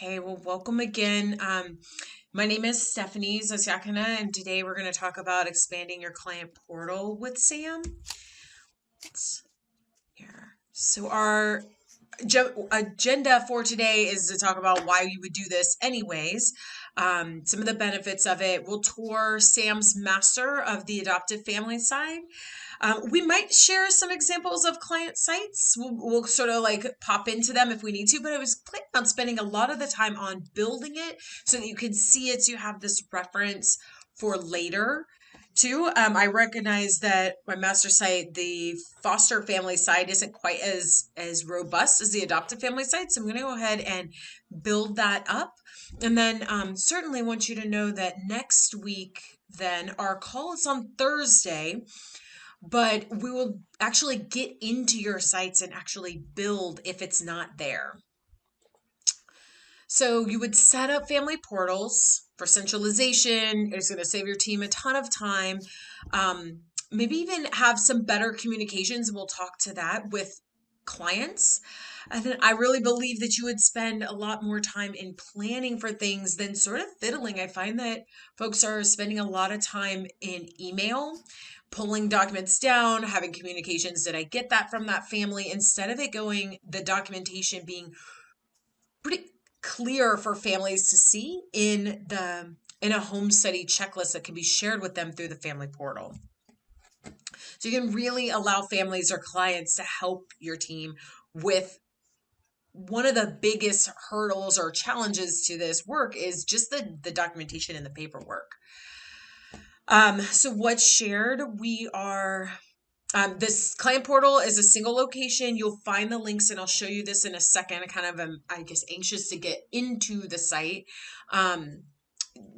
Okay, well, welcome again. My name is Stephanie Zosiakina, and today we're going to talk about expanding your client portal with Sam. Here. So our agenda for today is to talk about why you would do this anyways. Some of the benefits of it. We'll tour Sam's master of the adoptive family side. We might share some examples of client sites. We'll sort of like pop into them if we need to, but I was planning on spending a lot of the time on building it so that you can see it, so you have this reference for later too. I recognize that my master site, the foster family site, isn't quite as robust as the adoptive family site, so I'm going to go ahead and build that up. And then certainly want you to know that next week, then our call is on Thursday, but we will actually get into your sites and actually build if it's not there. So you would set up family portals for centralization. It's going to save your team a ton of time. Maybe even have some better communications. We'll talk to that with clients. And then I really believe that you would spend a lot more time in planning for things than sort of fiddling. I find that folks are spending a lot of time in email, pulling documents down, having communications. Did I get that from that family? Instead of it going, the documentation being pretty clear for families to see in a home study checklist that can be shared with them through the family portal. So you can really allow families or clients to help your team with one of the biggest hurdles or challenges to this work is just the documentation and the paperwork. So what's shared, we are, this client portal is a single location. You'll find the links, and I'll show you this in a second. I kind of am, I guess, anxious to get into the site.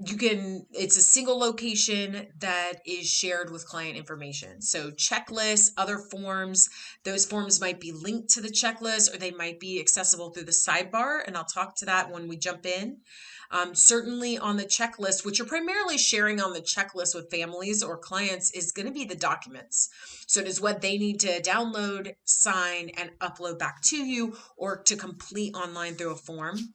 It's a single location that is shared with client information. So checklists, other forms, those forms might be linked to the checklist or they might be accessible through the sidebar. And I'll talk to that when we jump in. Certainly on the checklist, which you're primarily sharing on the checklist with families or clients, is going to be the documents. So it is what they need to download, sign, and upload back to you or to complete online through a form.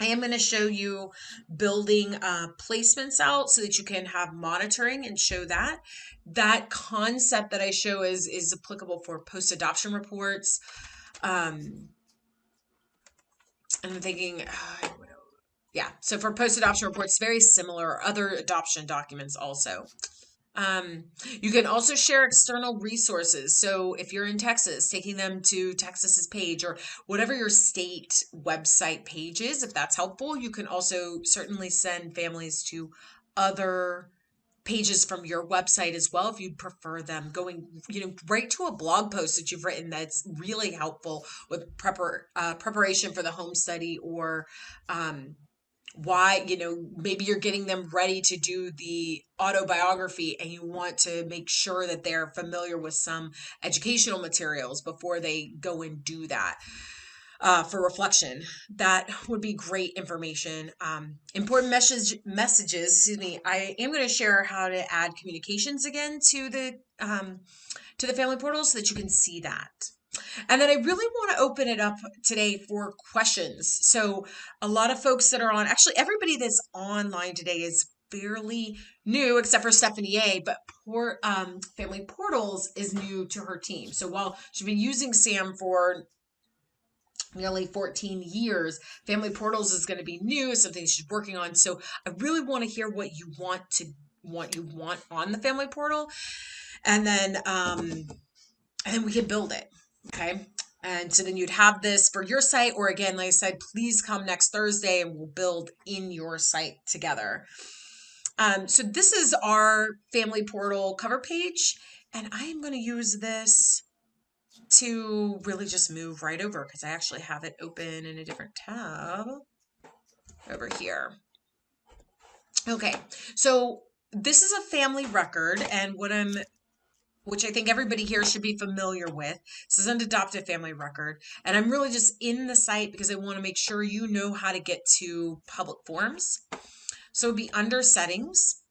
I am going to show you building placements out so that you can have monitoring and show that. That concept that I show is applicable for post-adoption reports. And I'm thinking, yeah, so for post-adoption reports, very similar, other adoption documents also. You can also share external resources. So if you're in Texas, taking them to Texas's page or whatever your state website page is, if that's helpful, you can also certainly send families to other pages from your website as well if you'd prefer them, going right to a blog post that you've written that's really helpful with preparation for the home study, or why, maybe you're getting them ready to do the autobiography and you want to make sure that they're familiar with some educational materials before they go and do that for reflection. That would be great information. Important messages, excuse me. I am going to share how to add communications again to the family portal so that you can see that. And then I really want to open it up today for questions. So a lot of folks that are on, actually everybody that's online today is fairly new except for Stephanie A, but Family Portals is new to her team. So while she's been using Sam for nearly 14 years, Family Portals is going to be new, something she's working on. So I really want to hear what you want on the Family Portal. And then we can build it. Okay. And so then you'd have this for your site, or again, like I said, please come next Thursday and we'll build in your site together. So this is our family portal cover page, and I am going to use this to really just move right over because I actually have it open in a different tab over here. Okay. So this is a family record, and which I think everybody here should be familiar with. This is an adoptive family record. And I'm really just in the site because I want to make sure you know how to get to public forms. So it'd be under settings.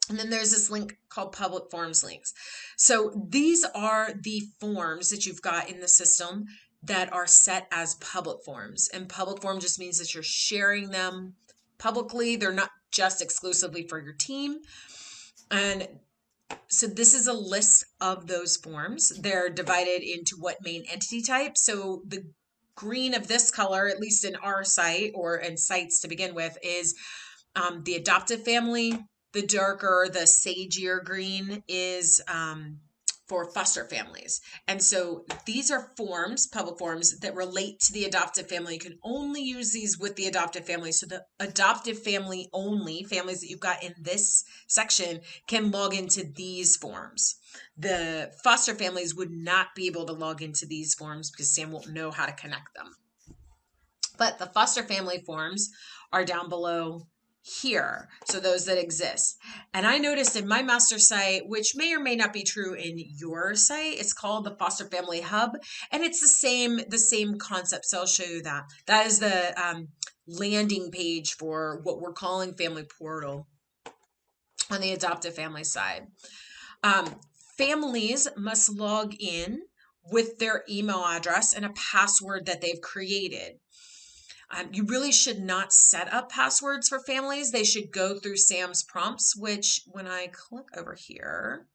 And then there's this link called public forms links. So these are the forms that you've got in the system that are set as public forms. And public form just means that you're sharing them publicly. They're not just exclusively for your team. And so this is a list of those forms. They're divided into what main entity type. So the green of this color, at least in our site or in sites to begin with, is the adoptive family. The darker, the sagier green is for foster families. And so these are forms, public forms, that relate to the adoptive family. You can only use these with the adoptive family. So the adoptive family only, families that you've got in this section, can log into these forms. The foster families would not be able to log into these forms because Sam won't know how to connect them. But the foster family forms are down below here. So those that exist. And I noticed in my master site, which may or may not be true in your site, it's called the Foster Family Hub, and it's the same concept. So I'll show you that. That is the landing page for what we're calling Family Portal on the adoptive family side. Families must log in with their email address and a password that they've created. You really should not set up passwords for families. They should go through Sam's prompts, which when I click over here,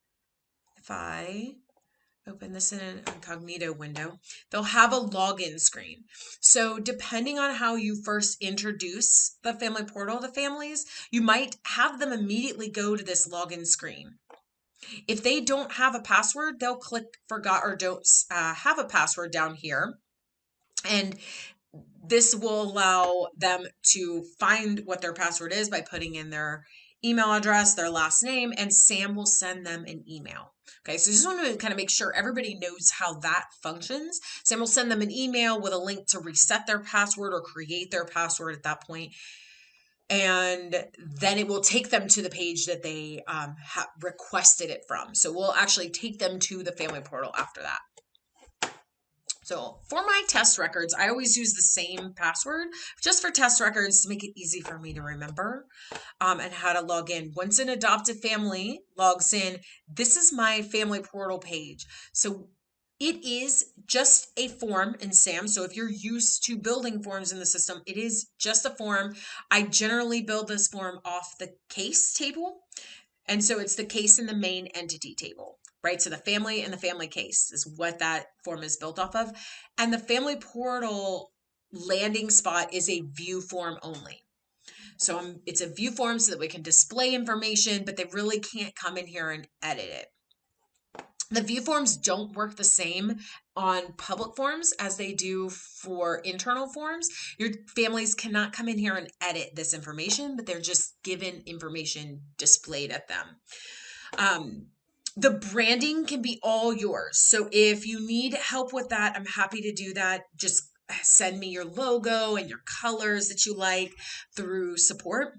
if I open this in an incognito window, they'll have a login screen. So depending on how you first introduce the family portal to families, you might have them immediately go to this login screen. If they don't have a password, they'll click forgot or don't have a password down here. And this will allow them to find what their password is by putting in their email address, their last name, and Sam will send them an email. Okay, so just want to kind of make sure everybody knows how that functions. Sam will send them an email with a link to reset their password or create their password at that point. And then it will take them to the page that they requested it from. So we'll actually take them to the family portal after that. So for my test records, I always use the same password just for test records to make it easy for me to remember and how to log in. Once an adoptive family logs in, this is my family portal page. So it is just a form in SAM. So if you're used to building forms in the system, it is just a form. I generally build this form off the case table. And so it's the case in the main entity table, right? So the family and the family case is what that form is built off of. And the family portal landing spot is a view form only. So it's a view form so that we can display information, but they really can't come in here and edit it. The view forms don't work the same on public forms as they do for internal forms. Your families cannot come in here and edit this information, but they're just given information displayed at them. The branding can be all yours. So if you need help with that, I'm happy to do that. Just send me your logo and your colors that you like through support.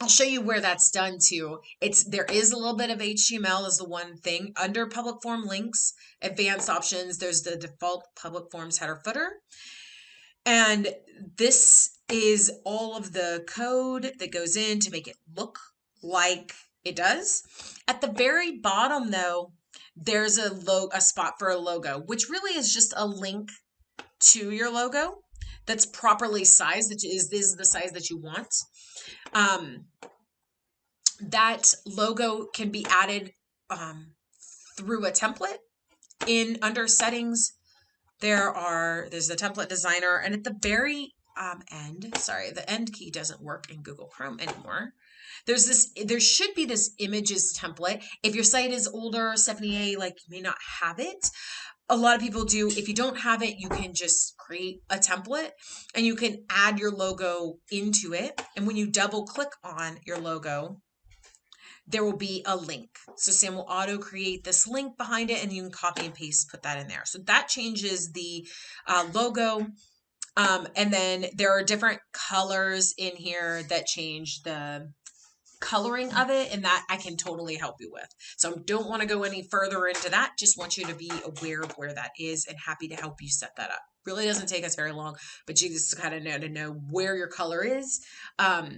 I'll show you where that's done too. There is a little bit of HTML is the one thing. Under public form links, advanced options, there's the default public forms header footer. And this is all of the code that goes in to make it look like it does. At the very bottom though, there's a spot for a logo, which really is just a link to your logo that's properly sized, that is the size that you want. That logo can be added through a template under settings. There's the template designer, and at the very end, sorry, the end key doesn't work in Google Chrome anymore. There should be this images template. If your site is older, Stephanie A, like you may not have it. A lot of people do. If you don't have it, you can just create a template and you can add your logo into it. And when you double click on your logo, there will be a link. So Sam will auto create this link behind it and you can copy and paste, put that in there. So that changes the logo. And then there are different colors in here that change the coloring of it, and that I can totally help you with. So I don't want to go any further into that. Just want you to be aware of where that is and happy to help you set that up. Really doesn't take us very long, but you just kind of know where your color is. What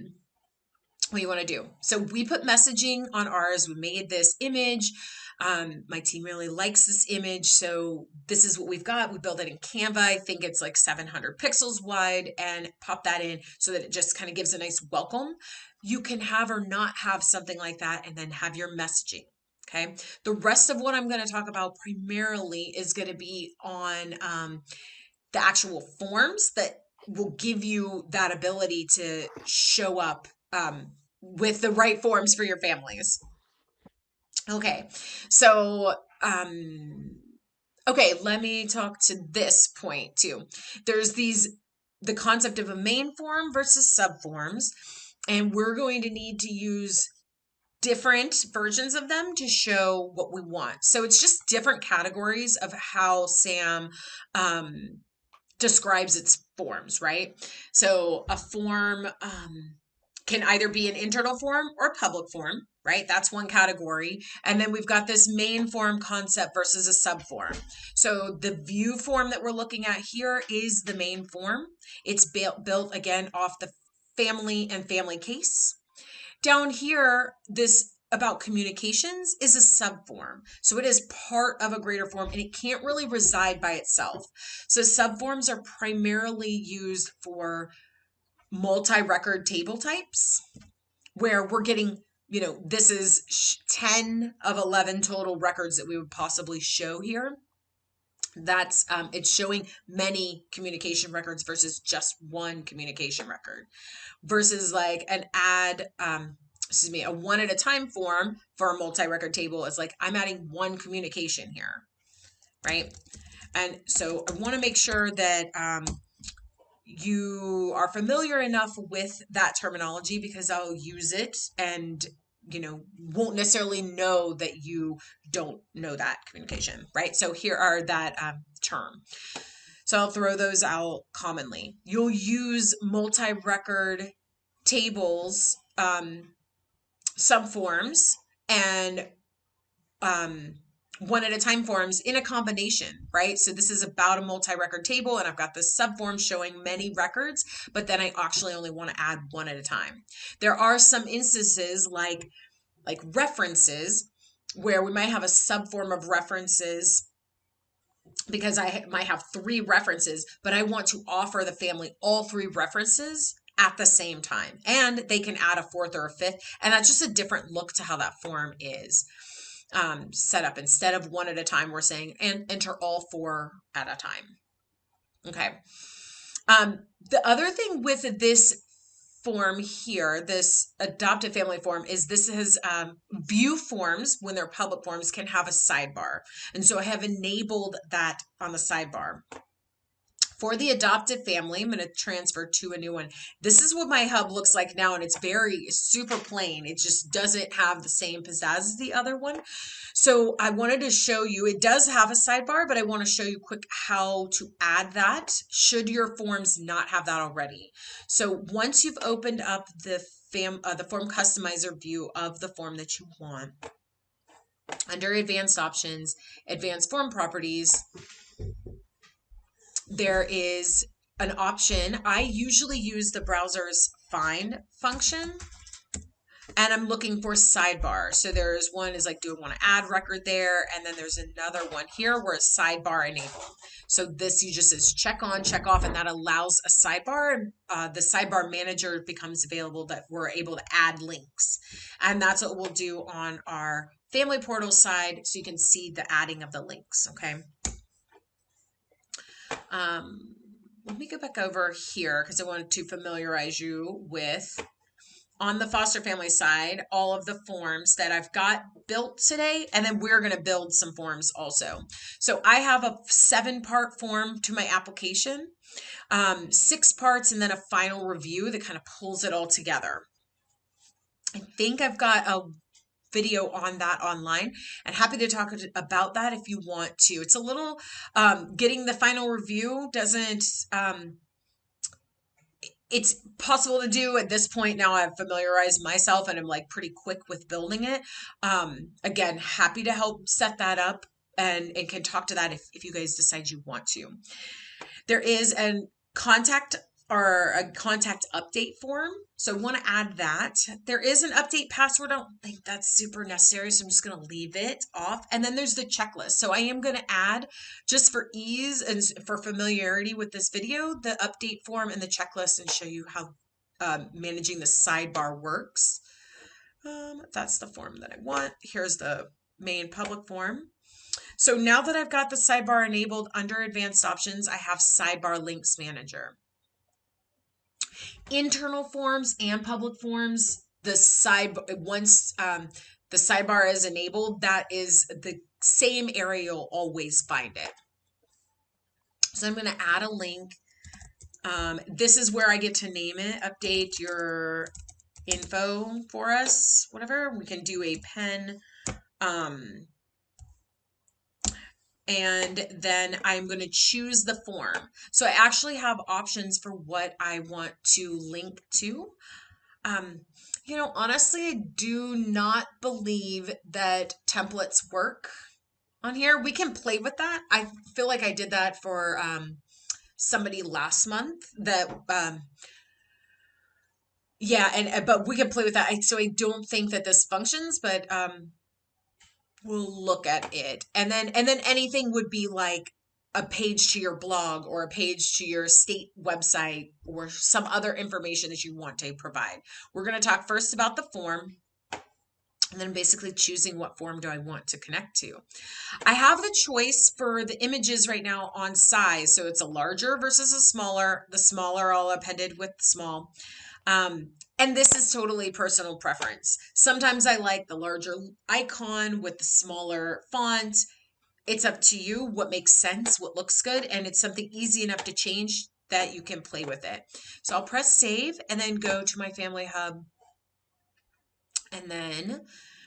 you want to do. So we put messaging on ours. We made this image. My team really likes this image, so this is what we've got. We build it in Canva. I think it's like 700 pixels wide, and pop that in so that it just kind of gives a nice welcome. You can have or not have something like that, and then have your messaging. Okay. The rest of what I'm going to talk about primarily is going to be on the actual forms that will give you that ability to show up with the right forms for your families. Okay, so okay, let me talk to this point too. There's the concept of a main form versus subforms, and we're going to need to use different versions of them to show what we want. So it's just different categories of how SAM describes its forms, right? So a form can either be an internal form or public form, right? That's one category. And then we've got this main form concept versus a subform. So the view form that we're looking at here is the main form. It's built again off the family and family case. Down here, this about communications is a subform. So it is part of a greater form and it can't really reside by itself. So subforms are primarily used for multi-record table types where we're getting, this is 10 of 11 total records that we would possibly show here. That's it's showing many communication records versus just one communication record, versus like an a one at a time form for a multi-record table is like I'm adding one communication here, right? And so I want to make sure that you are familiar enough with that terminology, because I'll use it and won't necessarily know that you don't know that communication, right? So here are that term. So I'll throw those out commonly. You'll use multi-record tables, subforms, and one at a time forms in a combination, right? So this is about a multi-record table and I've got this subform showing many records, but then I actually only want to add one at a time. There are some instances like references where we might have a subform of references because I might have 3 references, but I want to offer the family all 3 references at the same time. And they can add a 4th or a 5th. And that's just a different look to how that form is set up. Instead of one at a time, we're saying and enter all 4 at a time. Okay. The other thing with this form here, this adopted family form, is this has view forms, when they're public forms, can have a sidebar. And so I have enabled that on the sidebar. For the adopted family, I'm going to transfer to a new one. This is what my hub looks like now, and it's very super plain. It just doesn't have the same pizzazz as the other one. So I wanted to show you, it does have a sidebar, but I want to show you quick how to add that should your forms not have that already. So once you've opened up the form customizer view of the form that you want, under advanced options, advanced form properties, there is an option. I usually use the browser's find function, and I'm looking for sidebar. So there's one is like, do I want to add record there? And then there's another one here where it's sidebar enabled. So this you just says check on, check off, and that allows a sidebar. The sidebar manager becomes available that we're able to add links. And that's what we'll do on our family portal side. So you can see the adding of the links. Okay. Let me go back over here because I wanted to familiarize you with, on the foster family side, all of the forms that I've got built today, and then we're going to build some forms also. So I have a 7-part form to my application, 6 parts, and then a final review that kind of pulls it all together. I think I've got a video on that online, and happy to talk about that if you want to. It's a little getting the final review doesn't it's possible to do at this point. Now I've familiarized myself and I'm like pretty quick with building it. Again, happy to help set that up and can talk to that if you guys decide you want to. There is a contact are a contact update form. So I want to add that. There is an update password. I don't think that's super necessary, so I'm just going to leave it off. And then there's the checklist. So I am going to add, just for ease and for familiarity with this video, the update form and the checklist, and show you how managing the sidebar works. That's the form that I want. Here's the main public form. So now that I've got the sidebar enabled under advanced options, I have sidebar links manager. Internal forms and public forms, once the sidebar is enabled, that is the same area you'll always find it. So I'm going to add a link. This is where I get to name it. Update your info for us, whatever. We can do a pen. And then I'm going to choose the form. So I actually have options for what I want to link to. You know, honestly, I do not believe that templates work on here. We can play with that. I feel like I did that for somebody last month that, yeah, but we can play with that. So I don't think that this functions, but we'll look at it. And then anything would be like a page to your blog or a page to your state website or some other information that you want to provide. We're going to talk first about the form, and then basically choosing what form do I want to connect to. I have the choice for the images right now on size. So it's a larger versus a smaller. The smaller all appended with small. And this is totally personal preference. Sometimes I like the larger icon with the smaller font. It's up to you what makes sense, what looks good, and it's something easy enough to change that you can play with it. So I'll press save and then go to my Family Hub. And then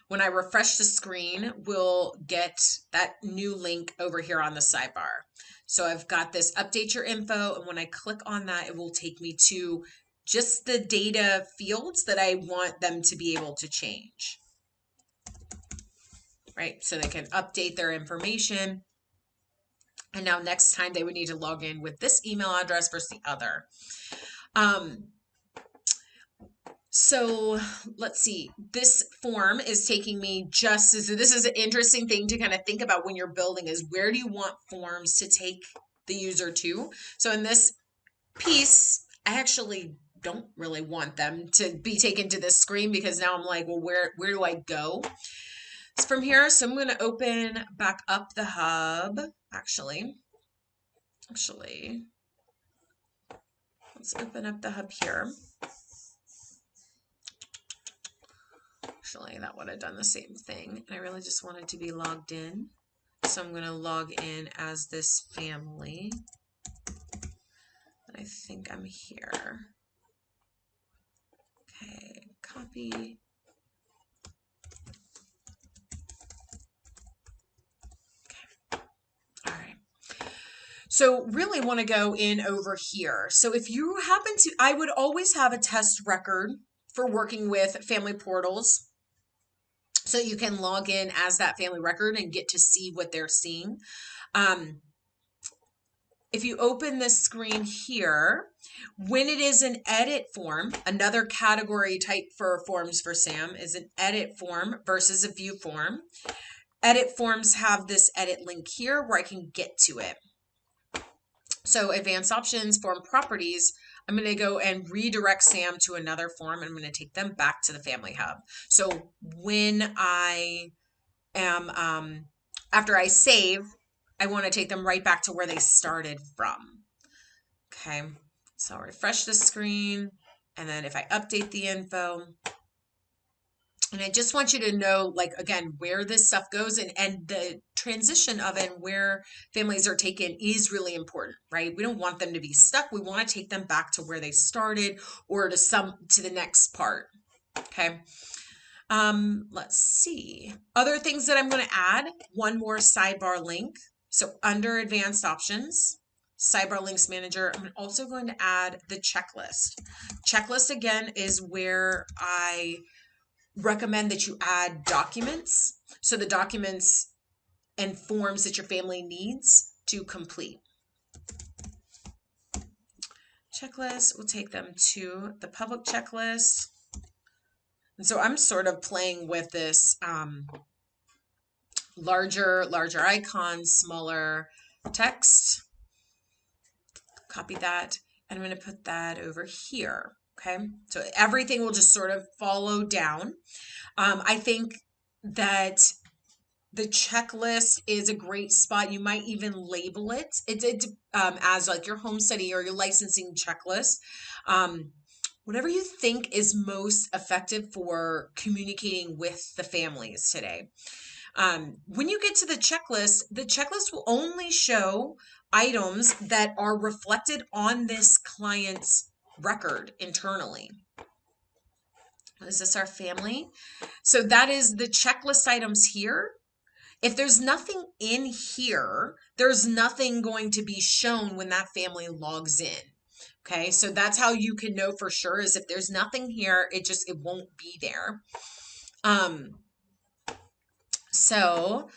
when I refresh the screen, we'll get that new link over here on the sidebar. So I've got this update your info, and when I click on that, it will take me to just the data fields that I want them to be able to change, right? So they can update their information. And now next time they would need to log in with this email address versus the other. So let's see, this form is taking me just, so this is an interesting thing to kind of think about when you're building is where do you want forms to take the user to? So in this piece, I actually don't really want them to be taken to this screen because now I'm like, well, where do I go? It's from here. So I'm going to open back up the hub. Actually, let's open up the hub here. Actually, that would have done the same thing. And I really just wanted to be logged in. So I'm going to log in as this family. And I think I'm here. Okay, copy. Okay. All right. So really want to go in over here. So if you happen to, I would always have a test record for working with family portals. So you can log in as that family record and get to see what they're seeing. If you open this screen here, when it is an edit form, another category type for forms for SAM is an edit form versus a view form. Edit forms have this edit link here where I can get to it. So advanced options, form properties, I'm going to go and redirect SAM to another form, and I'm going to take them back to the Family Hub. So when I am, after I save, I want to take them right back to where they started from. Okay, so I'll refresh the screen, and then if I update the info, and I just want you to know, like, again, where this stuff goes and the transition of it and where families are taken is really important, right? We don't want them to be stuck. We want to take them back to where they started or to the next part. Okay. Let's see. Other things that I'm going to add, one more sidebar link. So under advanced options, sidebar links manager, I'm also going to add the checklist. Checklist again is where I recommend that you add documents. So the documents and forms that your family needs to complete. checklist. We'll take them to the public checklist. And so I'm sort of playing with this larger icon, smaller text. Copy that, and I'm going to put that over here. Okay, so everything will just sort of follow down. I think that the checklist is a great spot. You might even label it. As like your home study or your licensing checklist. Whatever you think is most effective for communicating with the families today. When you get to the checklist will only show items that are reflected on this client's record internally. Is this our family? So that is the checklist items here. If there's nothing in here, there's nothing going to be shown when that family logs in. Okay, so that's how you can know for sure, is if there's nothing here, it won't be there. So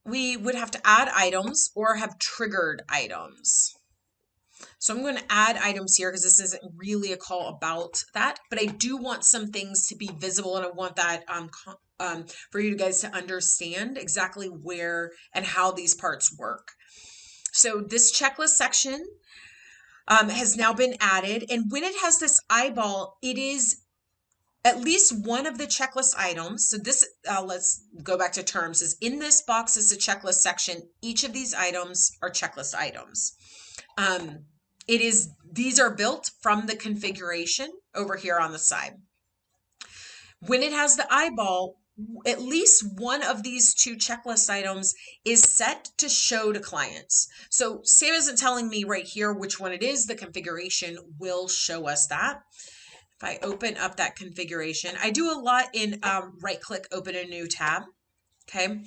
we would have to add items or have triggered items. So I'm going to add items here because this isn't really a call about that, but I do want some things to be visible, and I want that for you guys to understand exactly where and how these parts work. So this checklist section has now been added, and when it has this eyeball, it is at least one of the checklist items. So this, let's go back to terms, is in this box is the checklist section. Each of these items are checklist items. These are built from the configuration over here on the side. When it has the eyeball, at least one of these two checklist items is set to show to clients. So Sam isn't telling me right here which one it is. The configuration will show us that. If I open up that configuration, I do a lot in right click, open a new tab. Okay.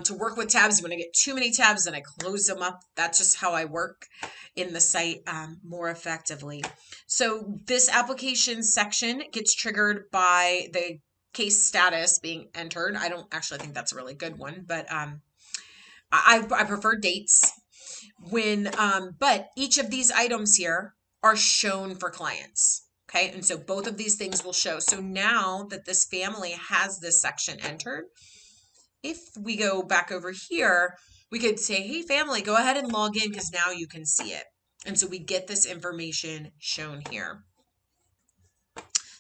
To work with tabs, when I get too many tabs, then I close them up. That's just how I work in the site more effectively. So this application section gets triggered by the case status being entered. I don't actually think that's a really good one, but I prefer dates. But each of these items here are shown for clients. Okay, and so both of these things will show. So now that this family has this section entered, if we go back over here, we could say, hey, family, go ahead and log in because now you can see it. And so we get this information shown here.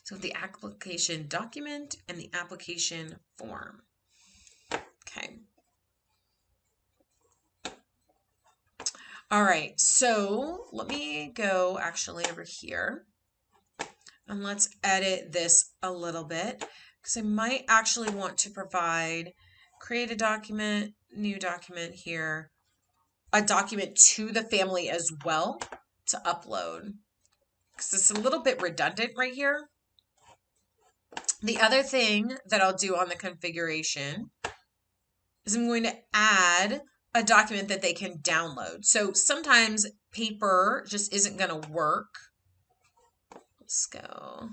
So the application document and the application form. Okay. All right, so let me go actually over here and let's edit this a little bit because I might actually want to create a document, new document here, a document to the family as well to upload because it's a little bit redundant right here. The other thing that I'll do on the configuration is I'm going to add a document that they can download. So sometimes paper just isn't going to work. Let's go.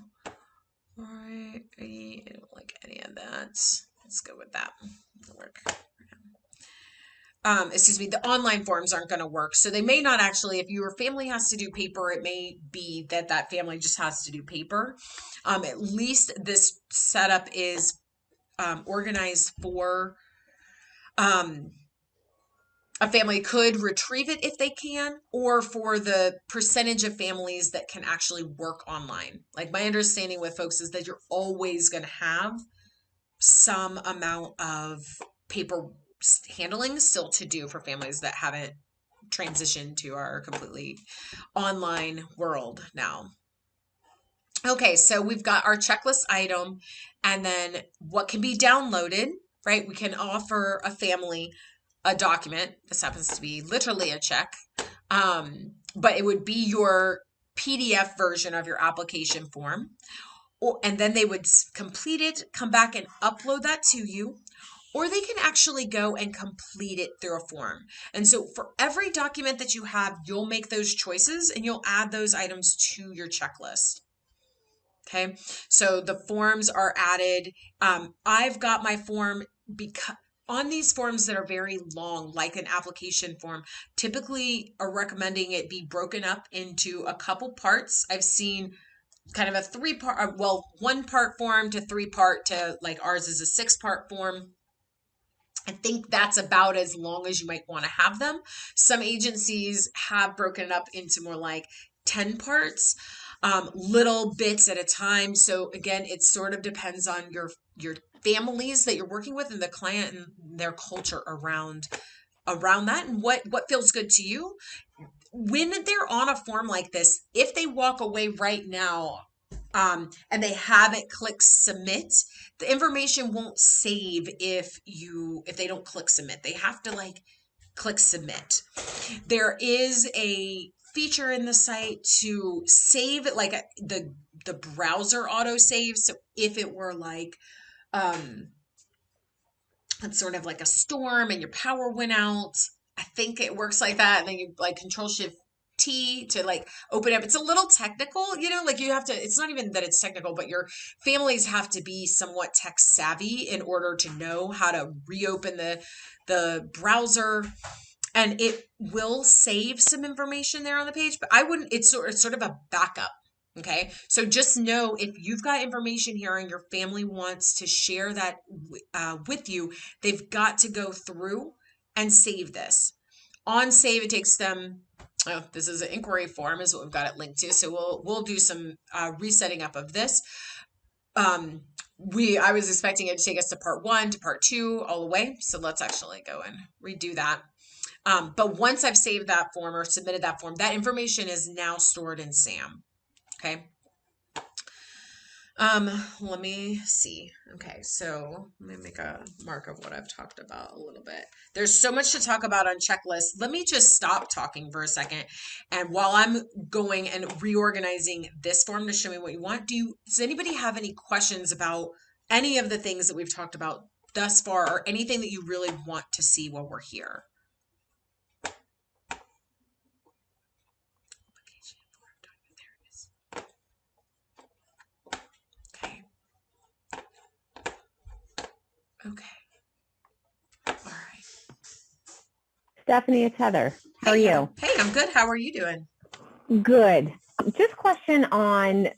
All right, I don't like any of that. Let's go with that. It'll work. Excuse me, the online forms aren't going to work. So they may not actually, if your family has to do paper, it may be that family just has to do paper. At least this setup is organized for a family could retrieve it if they can, or for the percentage of families that can actually work online. Like my understanding with folks is that you're always going to have some amount of paper handling still to do for families that haven't transitioned to our completely online world now. Okay, so we've got our checklist item and then what can be downloaded, right? We can offer a family a document. This happens to be literally a check, but it would be your PDF version of your application form. And then they would complete it, come back and upload that to you, or they can actually go and complete it through a form. And so for every document that you have, you'll make those choices and you'll add those items to your checklist. Okay, so the forms are added. I've got my form on these forms that are very long, like an application form, typically are recommending it be broken up into a couple parts. I've seen kind of a 3-part, well, 1-part form to 3-part to like ours is a 6-part form. I think that's about as long as you might want to have them. Some agencies have broken it up into more like 10 parts, little bits at a time. So again, it sort of depends on your families that you're working with and the client and their culture around that and what feels good to you. When they're on a form like this, if they walk away right now, and they haven't clicked submit, the information won't save if they don't click submit. They have to like click submit. There is a feature in the site to save it, like the browser auto save. So if it were like it's sort of like a storm and your power went out, I think it works like that. And then you like Control Shift T to like open up. It's a little technical, like you have to, it's not even that it's technical, but your families have to be somewhat tech savvy in order to know how to reopen the browser. And it will save some information there on the page, but I wouldn't, it's sort of a backup. Okay. So just know if you've got information here and your family wants to share that with you, they've got to go through and save this. On save, it takes them, this is an inquiry form is what we've got it linked to. So we'll do some resetting up of this. I was expecting it to take us to part 1 to part 2 all the way. So let's actually go and redo that. But once I've saved that form or submitted that form, that information is now stored in SAM. Okay. Let me see. Okay, so let me make a mark of what I've talked about a little bit. There's so much to talk about on checklists. Let me just stop talking for a second. And while I'm going and reorganizing this form to show me what you want, does anybody have any questions about any of the things that we've talked about thus far, or anything that you really want to see while we're here? Okay. All right. Stephanie, it's Heather. How are you? Hey, I'm good. How are you doing? Good. Just question on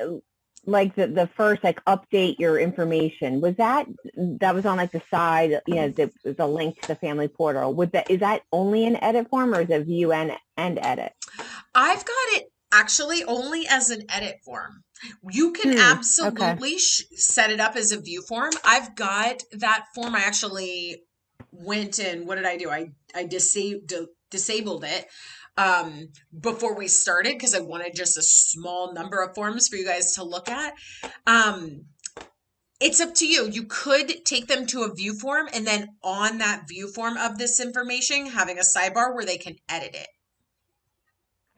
like the first, like update your information. Was that was on like the side, the link to the family portal. Is that only an edit form or is it view and edit? I've got it actually only as an edit form. You can absolutely set it up as a view form. I've got that form. I actually went and what did I do? I disabled it before we started because I wanted just a small number of forms for you guys to look at. It's up to you. You could take them to a view form and then on that view form of this information, having a sidebar where they can edit it.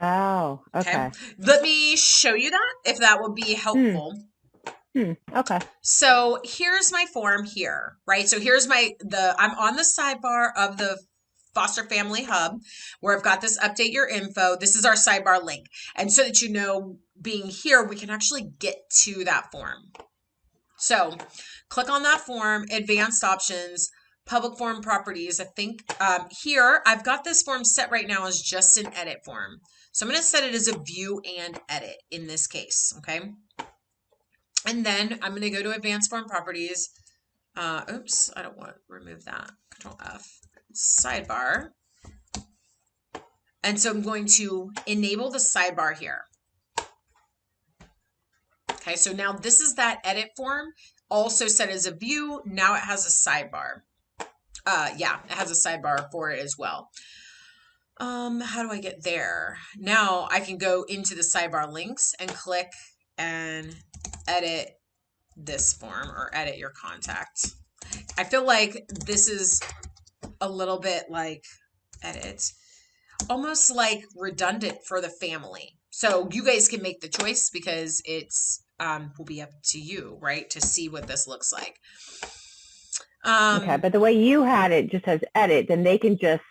Oh, okay. Let me show you that if that would be helpful. Okay. So here's my form here, right? So here's I'm on the sidebar of the Foster Family Hub where I've got this update your info. This is our sidebar link. And so that being here, we can actually get to that form. So click on that form, advanced options, public form properties. I think here I've got this form set right now as just an edit form. So I'm going to set it as a view and edit in this case. Okay. And then I'm going to go to advanced form properties. Oops, I don't want to remove that. Control F, sidebar. And so I'm going to enable the sidebar here. Okay. So now this is that edit form also set as a view. Now it has a sidebar. Yeah, it has a sidebar for it as well. How do I get there? Now I can go into the sidebar links and click and edit this form or edit your contact. I feel like this is a little bit like edit, almost like redundant for the family. So you guys can make the choice because it's will be up to you, right? To see what this looks like. Okay, but the way you had it just has edit, then they can just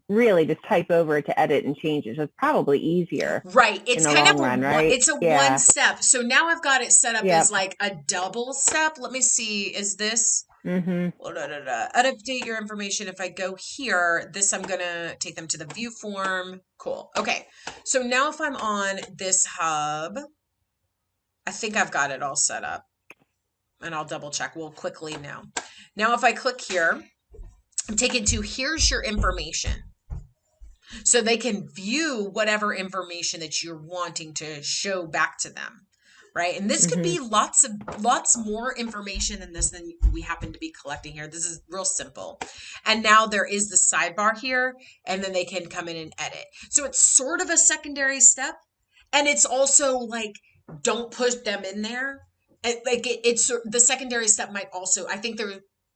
really just type over to edit and change it. So it's probably easier. Right. It's kind of right? It's a one step. So now I've got it set up as like a double step. Let me see. Is this Update your information. If I go here, this, I'm going to take them to the view form. Cool. Okay. So now if I'm on this hub, I think I've got it all set up, and I'll double check. We'll quickly now. Now, if I click here, I'm taken to here's your information. So they can view whatever information that you're wanting to show back to them. Right. And this could be lots more information than this than we happen to be collecting here. This is real simple. And now there is the sidebar here, and then they can come in and edit. So it's sort of a secondary step. And it's also like, don't push them in there. It's the secondary step might also, I think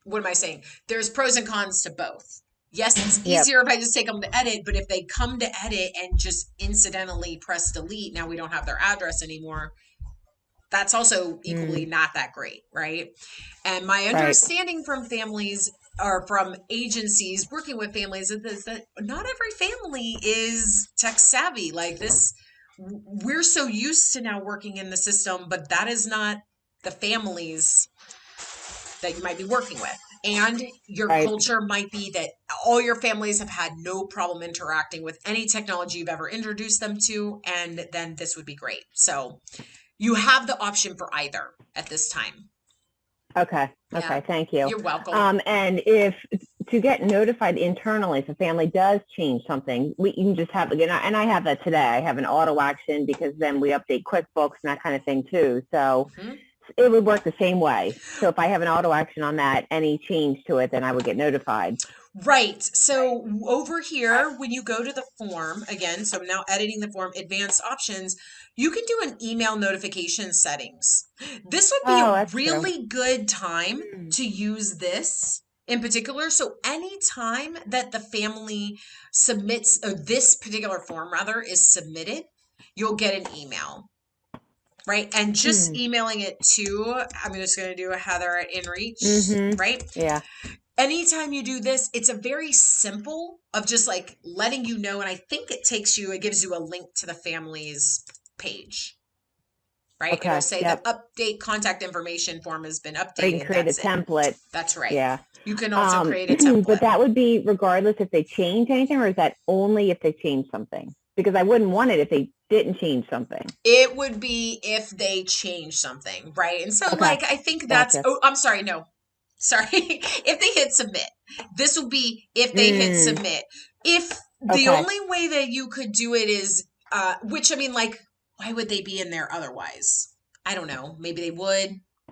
what am I saying? There's pros and cons to both. Yes, it's easier if I just take them to edit, but if they come to edit and just incidentally press delete, now we don't have their address anymore. That's also equally not that great, right? And my understanding from families or from agencies working with families is that not every family is tech savvy. Like this, we're so used to now working in the system, but that is not the families that you might be working with. And your culture might be that all your families have had no problem interacting with any technology you've ever introduced them to, and then this would be great. So you have the option for either at this time. Okay. Okay. Thank you. You're welcome. And if to get notified internally, if a family does change something, you can just have, and I have that today. I have an auto action because then we update QuickBooks and that kind of thing too. So it would work the same way. So if I have an auto action on that, any change to it, then I would get notified. Right. So over here, when you go to the form again, so I'm now editing the form, advanced options, you can do an email notification settings. This would be a really good time to use this in particular. So anytime that the family submits, or this particular form rather is submitted, you'll get an email. Right. And just emailing it to, I'm just going to do a Heather at InReach, right? Yeah. Anytime you do this, it's a very simple of just like letting you know. And I think it gives you a link to the family's page, right? Okay. It'll say the update contact information form has been updated. You can create a template. That's right. Yeah. You can also create a template. But that would be regardless if they change anything, or is that only if they change something? Because I wouldn't want it if they didn't change something. It would be if they change something, right? And so like, I think that's, I'm sorry, no. Sorry, if they hit submit. This will be if they hit submit. If the only way that you could do it is, which I mean, like, why would they be in there otherwise? I don't know. Maybe they would.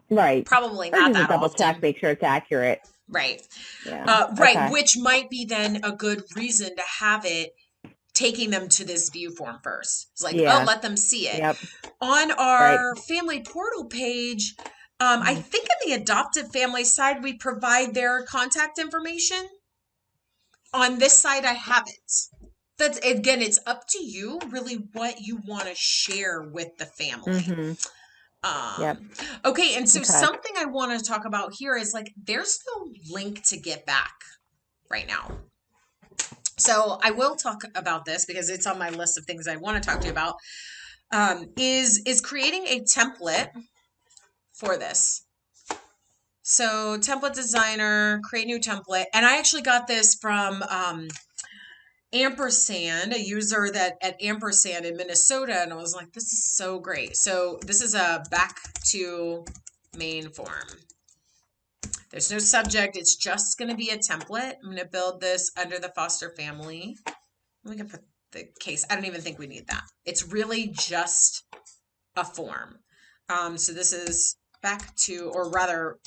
Right. Probably not that double often. Check, make sure it's accurate. Right. Yeah. Right. Which might be then a good reason to have it taking them to this view form first. It's like, let them see it. Yep. On our family portal page, I think in the adoptive family side, we provide their contact information. On this side, I haven't. That's, again, it's up to you really what you want to share with the family. Okay. And so something I want to talk about here is like, there's no link to get back right now. So I will talk about this because it's on my list of things I want to talk to you about, is creating a template for this. So template designer, create new template. And I actually got this from Ampersand, a user at Ampersand in Minnesota. And I was like, this is so great. So this is a back to main form. There's no subject. It's just going to be a template. I'm going to build this under the foster family. We can put the case. I don't even think we need that. It's really just a form. So this is back to, or rather,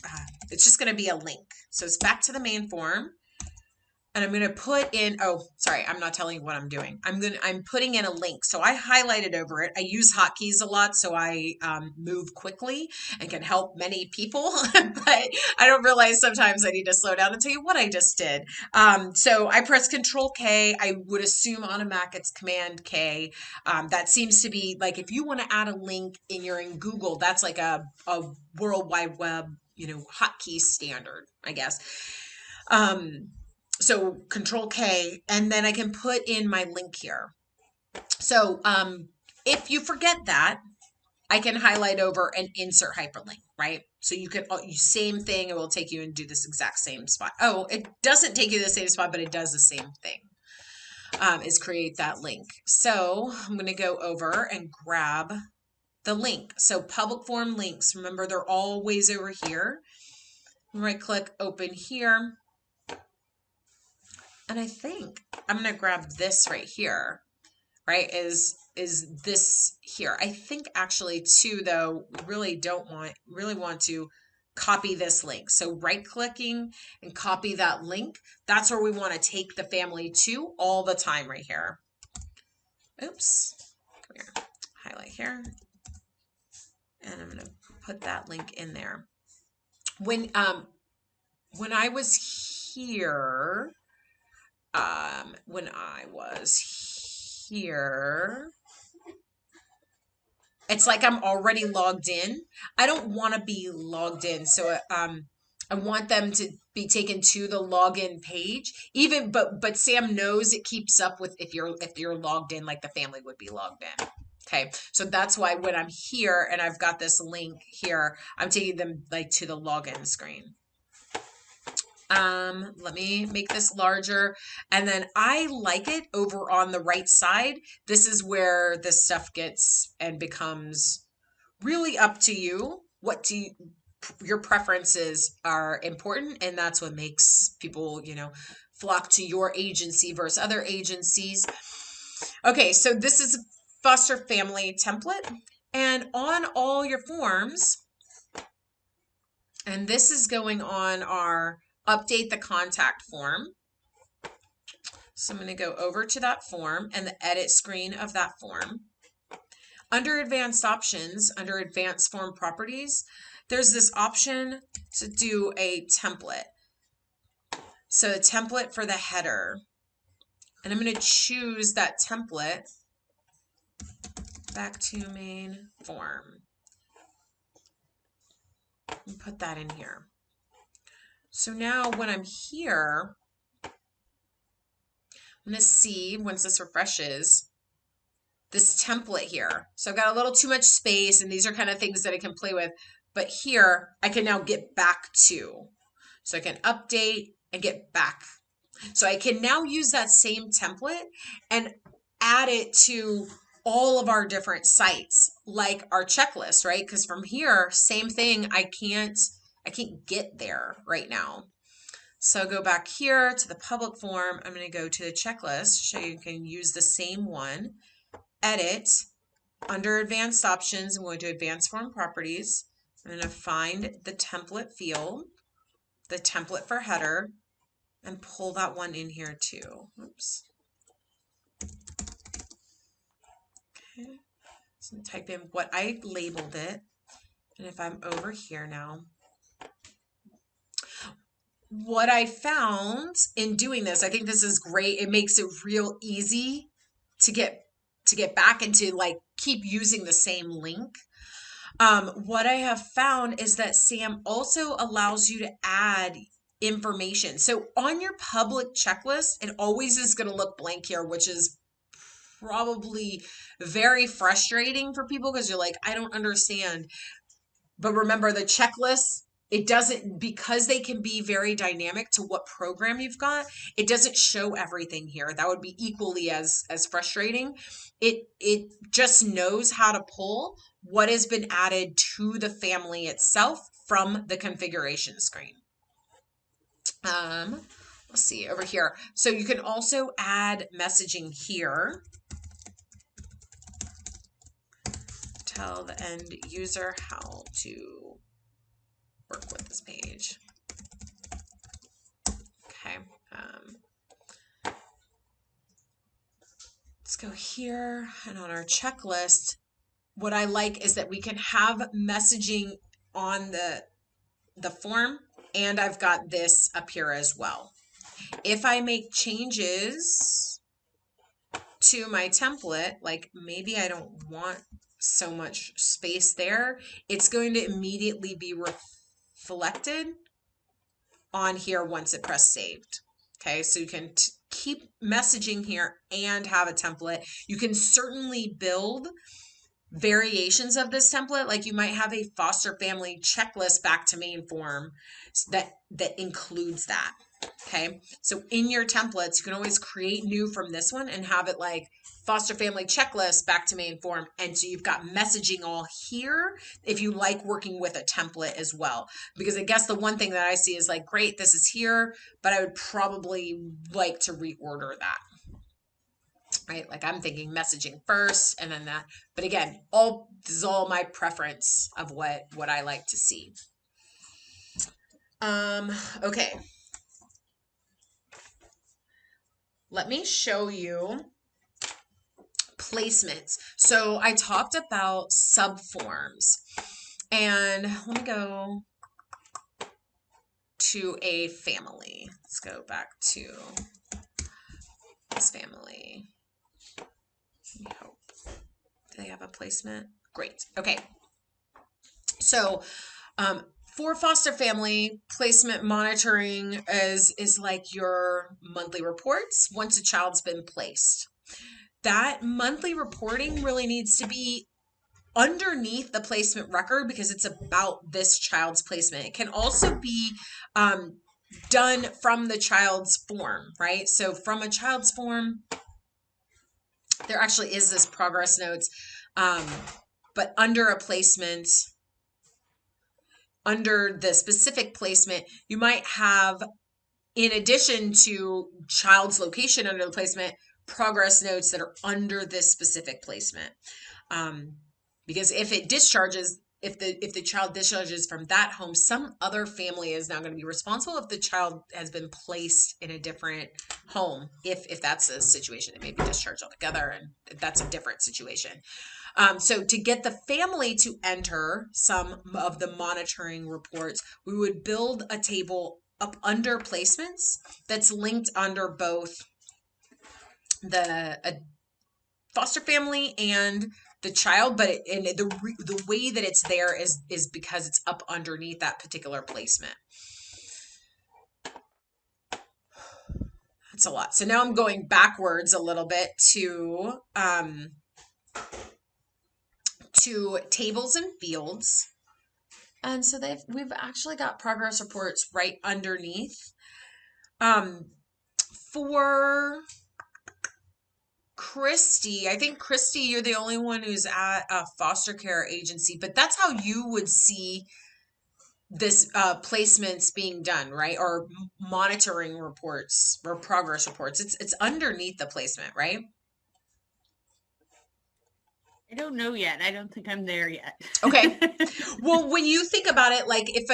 it's just going to be a link. So it's back to the main form. And I'm going to put in, oh, sorry, I'm not telling you what I'm doing. I'm putting in a link. So I highlighted over it. I use hotkeys a lot, so I move quickly and can help many people. But I don't realize sometimes I need to slow down and tell you what I just did. So I press Control K. I would assume on a Mac it's Command K. That seems to be like if you want to add a link and you're in Google, that's like a World Wide Web, hotkey standard, I guess. So Control K, and then I can put in my link here. So if you forget that, I can highlight over and insert hyperlink, right? So you can, same thing, it will take you and do this exact same spot. Oh, it doesn't take you to the same spot, but it does the same thing, is create that link. So I'm going to go over and grab the link. So public form links, remember they're always over here. Right click, open here. And I think I'm going to grab this right here, right? Is this here. I think actually too, though, we really want to copy this link. So right clicking and copy that link. That's where we want to take the family to all the time right here. Oops, come here, highlight here. And I'm going to put that link in there. When I was here, it's like I'm already logged in. I don't want to be logged in. So I want them to be taken to the login page. But Sam knows it keeps up with if you're logged in, like the family would be logged in. Okay. So that's why when I'm here and I've got this link here, I'm taking them like to the login screen. Let me make this larger, and then I like it over on the right side. This is where this stuff gets and becomes really up to you. Your preferences are important, and that's what makes people, flock to your agency versus other agencies. Okay, so this is a foster family template, and on all your forms, and this is going on our update the contact form. So I'm going to go over to that form and the edit screen of that form. Under advanced options, under advanced form properties, there's this option to do a template. So a template for the header. And I'm going to choose that template. Back to main form. And put that in here. So now when I'm here, I'm going to see, once this refreshes, this template here. So I've got a little too much space, and these are kind of things that I can play with. But here, I can now get back to. So I can update and get back. So I can now use that same template and add it to all of our different sites, like our checklist, right? Because from here, same thing, I can't get there right now. So go back here to the public form. I'm going to go to the checklist so you can use the same one. Edit. Under advanced options, I'm going to advanced form properties. I'm going to find the template field, the template for header, and pull that one in here too. Oops. Okay. So type in what I labeled it. And if I'm over here now, what I found in doing this, I think this is great. It makes it real easy to get back and to like keep using the same link. What I have found is that Sam also allows you to add information. So on your public checklist, it always is going to look blank here, which is probably very frustrating for people because you're like, I don't understand. But remember, the checklist, it doesn't, because they can be very dynamic to what program you've got, it doesn't show everything here. That would be equally as frustrating. It just knows how to pull what has been added to the family itself from the configuration screen. Let's see over here. So you can also add messaging here. Tell the end user how to work with this page. Okay. Let's go here, and on our checklist, what I like is that we can have messaging on the form, and I've got this up here as well. If I make changes to my template, like maybe I don't want so much space there, it's going to immediately be reflected on here once it press saved. Okay, so you can keep messaging here and have a template. You can certainly build variations of this template. Like you might have a foster family checklist back to main form that includes that. Okay. So in your templates, you can always create new from this one and have it like foster family checklist back to main form. And so you've got messaging all here if you like working with a template as well. Because I guess the one thing that I see is like, great, this is here, but I would probably like to reorder that. Right? Like I'm thinking messaging first and then that. But again, this is all my preference of what I like to see. Okay. Let me show you placements. So I talked about subforms, and let me go to a family. Let's go back to this family. Let me hope. Do they have a placement? Great. Okay. So, for foster family, placement monitoring is like your monthly reports once a child's been placed. That monthly reporting really needs to be underneath the placement record because it's about this child's placement. It can also be done from the child's form, right? So from a child's form, there actually is this progress notes, but under a placement, under the specific placement, you might have, in addition to child's location under the placement, progress notes that are under this specific placement. Because if it discharges, if the child discharges from that home, some other family is now going to be responsible if the child has been placed in a different home. If that's a situation, it may be discharged altogether, and that's a different situation. So to get the family to enter some of the monitoring reports, we would build a table up under placements that's linked under both the foster family and the child, but the way that it's there is because it's up underneath that particular placement. That's a lot. So now I'm going backwards a little bit to tables and fields. And so we've actually got progress reports right underneath. For Christy, I think Christy, you're the only one who's at a foster care agency, but that's how you would see this placements being done, right? Or monitoring reports or progress reports. It's underneath the placement, right? I don't know yet. I don't think I'm there yet. Okay. Well, when you think about it, like if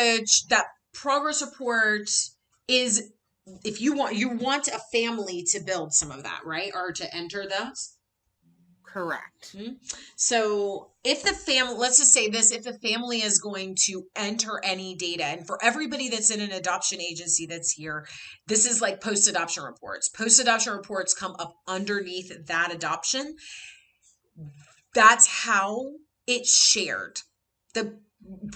that progress report is, if you want a family to build some of that, right? Or to enter those. Correct. Mm-hmm. So if the family, let's just say this, if the family is going to enter any data, and for everybody that's in an adoption agency that's here, this is like post-adoption reports. Post-adoption reports come up underneath that adoption. That's how it's shared. The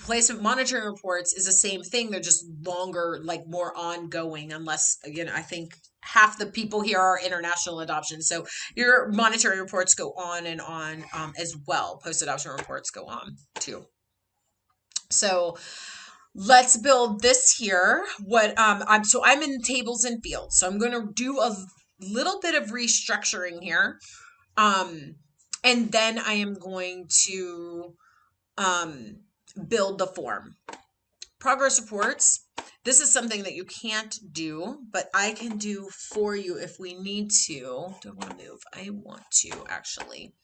placement monitoring reports is the same thing. They're just longer, like more ongoing, unless, I think half the people here are international adoption. So your monitoring reports go on and on as well. Post-adoption reports go on too. So let's build this here. I'm in tables and fields. So I'm going to do a little bit of restructuring here. And then I am going to build the form. Progress reports. This is something that you can't do, but I can do for you if we need to. Do I want to move? I want to actually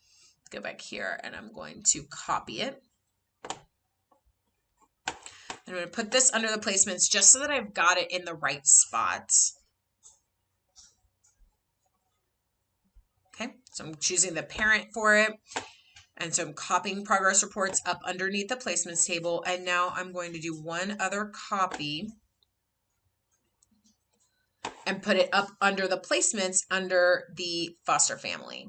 go back here, and I'm going to copy it. I'm going to put this under the placements just so that I've got it in the right spot. Okay, so I'm choosing the parent for it. And so I'm copying progress reports up underneath the placements table. And now I'm going to do one other copy and put it up under the placements under the foster family.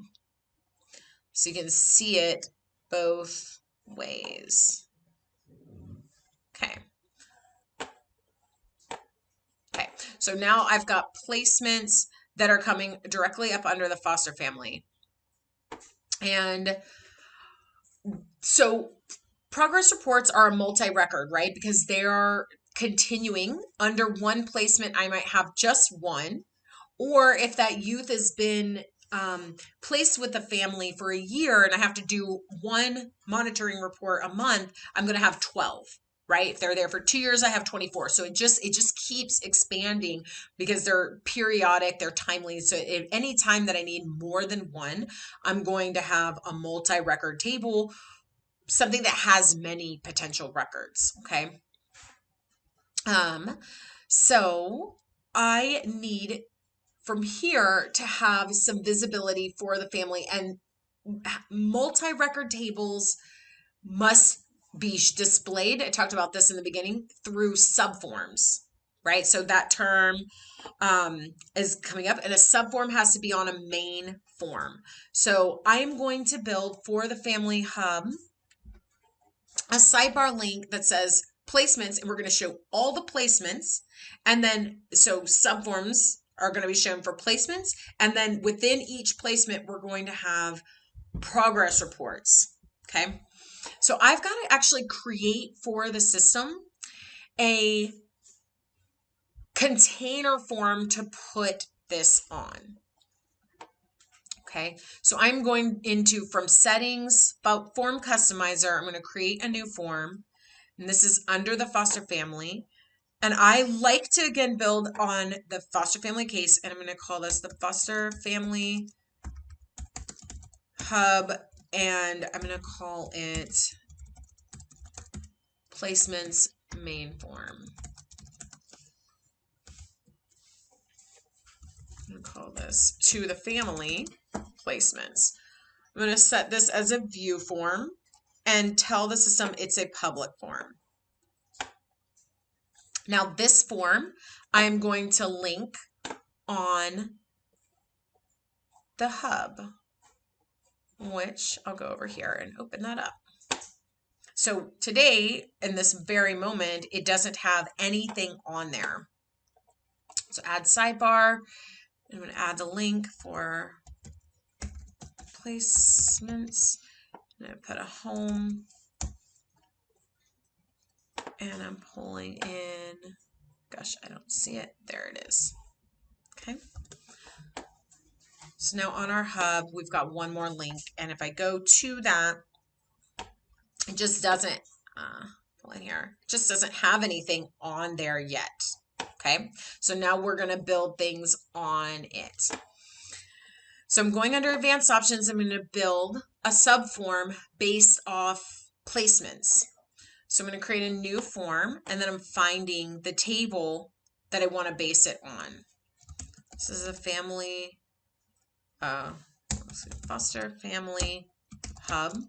So you can see it both ways. Okay. Okay, so now I've got placements that are coming directly up under the foster family. And So progress reports are a multi-record, right? Because they are continuing under one placement. I might have just one, or if that youth has been placed with the family for a year and I have to do one monitoring report a month, I'm going to have 12, right? If they're there for 2 years, I have 24. So it just keeps expanding because they're periodic, they're timely. So at any time that I need more than one, I'm going to have a multi-record table, something that has many potential records. Okay. So I need from here to have some visibility for the family, and multi-record tables must be displayed. I talked about this in the beginning through subforms, right? So that term is coming up, and a subform has to be on a main form. So I'm going to build for the family hub a sidebar link that says placements, and we're going to show all the placements. And then, so subforms are going to be shown for placements. And then within each placement, we're going to have progress reports. Okay. So I've got to actually create for the system a container form to put this on. Okay, so I'm going into from settings, about form customizer. I'm going to create a new form, and this is under the foster family. And I like to again build on the foster family case, and I'm going to call this the foster family hub, and I'm going to call it placements main form. I'm going to call this to the family placements. I'm going to set this as a view form and tell the system it's a public form. Now this form, I'm going to link on the hub, which I'll go over here and open that up. So today, in this very moment, it doesn't have anything on there. So add sidebar. I'm going to add the link for placements. I'm going to put a home. And I'm pulling in, gosh, I don't see it. There it is. Okay. So now on our hub, we've got one more link. And if I go to that, it just doesn't, pull in here, it just doesn't have anything on there yet. Okay. So now we're going to build things on it. So I'm going under advanced options. I'm going to build a subform based off placements. So I'm going to create a new form, and then I'm finding the table that I want to base it on. This is a family, foster family hub. And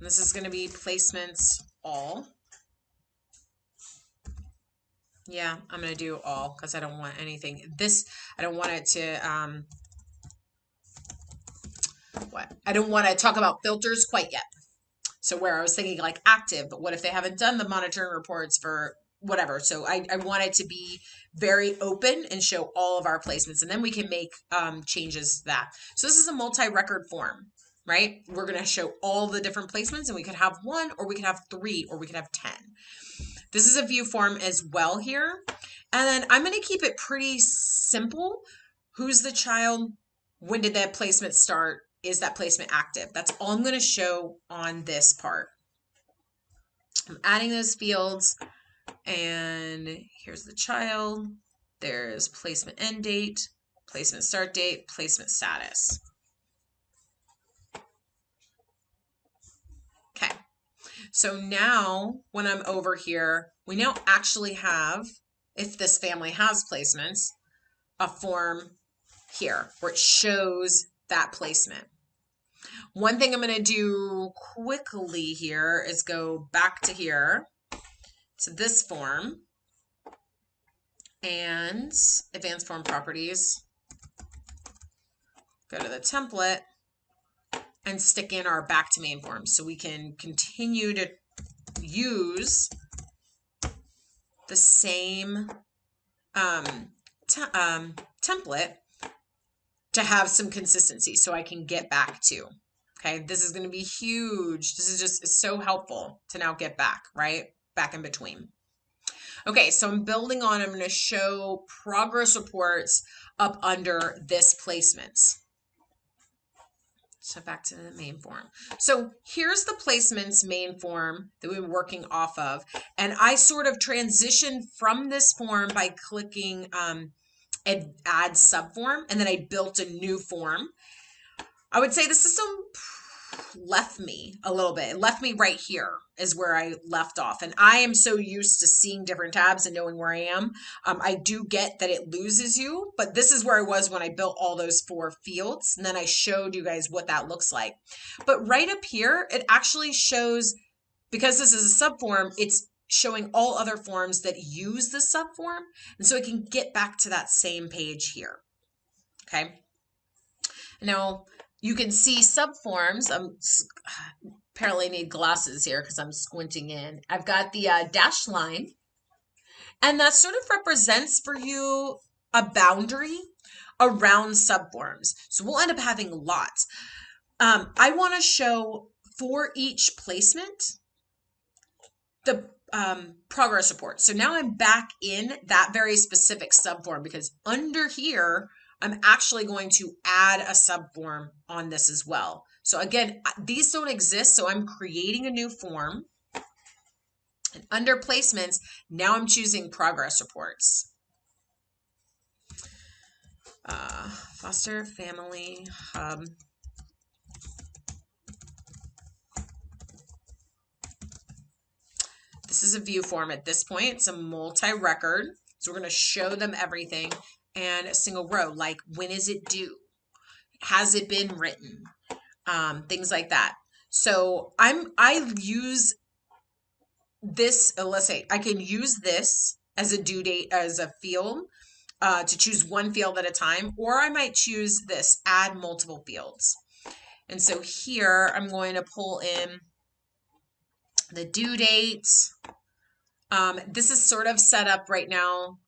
this is going to be placements all. Yeah, I'm going to do all because I don't want anything. I don't want it to, I don't want to talk about filters quite yet. So where I was thinking like active, but what if they haven't done the monitoring reports for whatever? So I want it to be very open and show all of our placements, and then we can make changes to that. So this is a multi-record form, right? We're going to show all the different placements, and we could have 1, or we could have 3, or we could have 10. This is a view form as well here. And then I'm going to keep it pretty simple. Who's the child? When did that placement start? Is that placement active? That's all I'm going to show on this part. I'm adding those fields, and here's the child. There's placement end date, placement start date, placement status. Okay. So now when I'm over here, we now actually have, if this family has placements, a form here where it shows that placement. One thing I'm going to do quickly here is go back to here to this form and advanced form properties, go to the template and stick in our back to main form so we can continue to use the same template to have some consistency so I can get back to. Okay, this is going to be huge. This is just so helpful to now get back, right? Back in between. Okay, so I'm building on, I'm going to show progress reports up under this placements. So back to the main form. So here's the placements main form that we were working off of. And I sort of transitioned from this form by clicking add subform, and then I built a new form. I would say the system left me a little bit. It left me right here is where I left off. And I am so used to seeing different tabs and knowing where I am. I do get that it loses you, but this is where I was when I built all those 4 fields. And then I showed you guys what that looks like. But right up here, it actually shows, because this is a subform, it's showing all other forms that use the subform. And so I can get back to that same page here. Okay. Now, you can see subforms. Apparently need glasses here because I'm squinting in. I've got the dashed line, and that sort of represents for you a boundary around subforms. So we'll end up having lots. I want to show for each placement the progress report. So now I'm back in that very specific subform, because under here, I'm actually going to add a subform on this as well. So again, these don't exist, so I'm creating a new form. And under placements, now I'm choosing progress reports. Foster Family Hub. This is a view form at this point. It's a multi-record, so we're going to show them everything. And a single row, like when is it due? Has it been written? Things like that. So I use this, let's say I can use this as a due date as a field to choose one field at a time, or I might choose this, add multiple fields. And so here I'm going to pull in the due date. This is sort of set up right now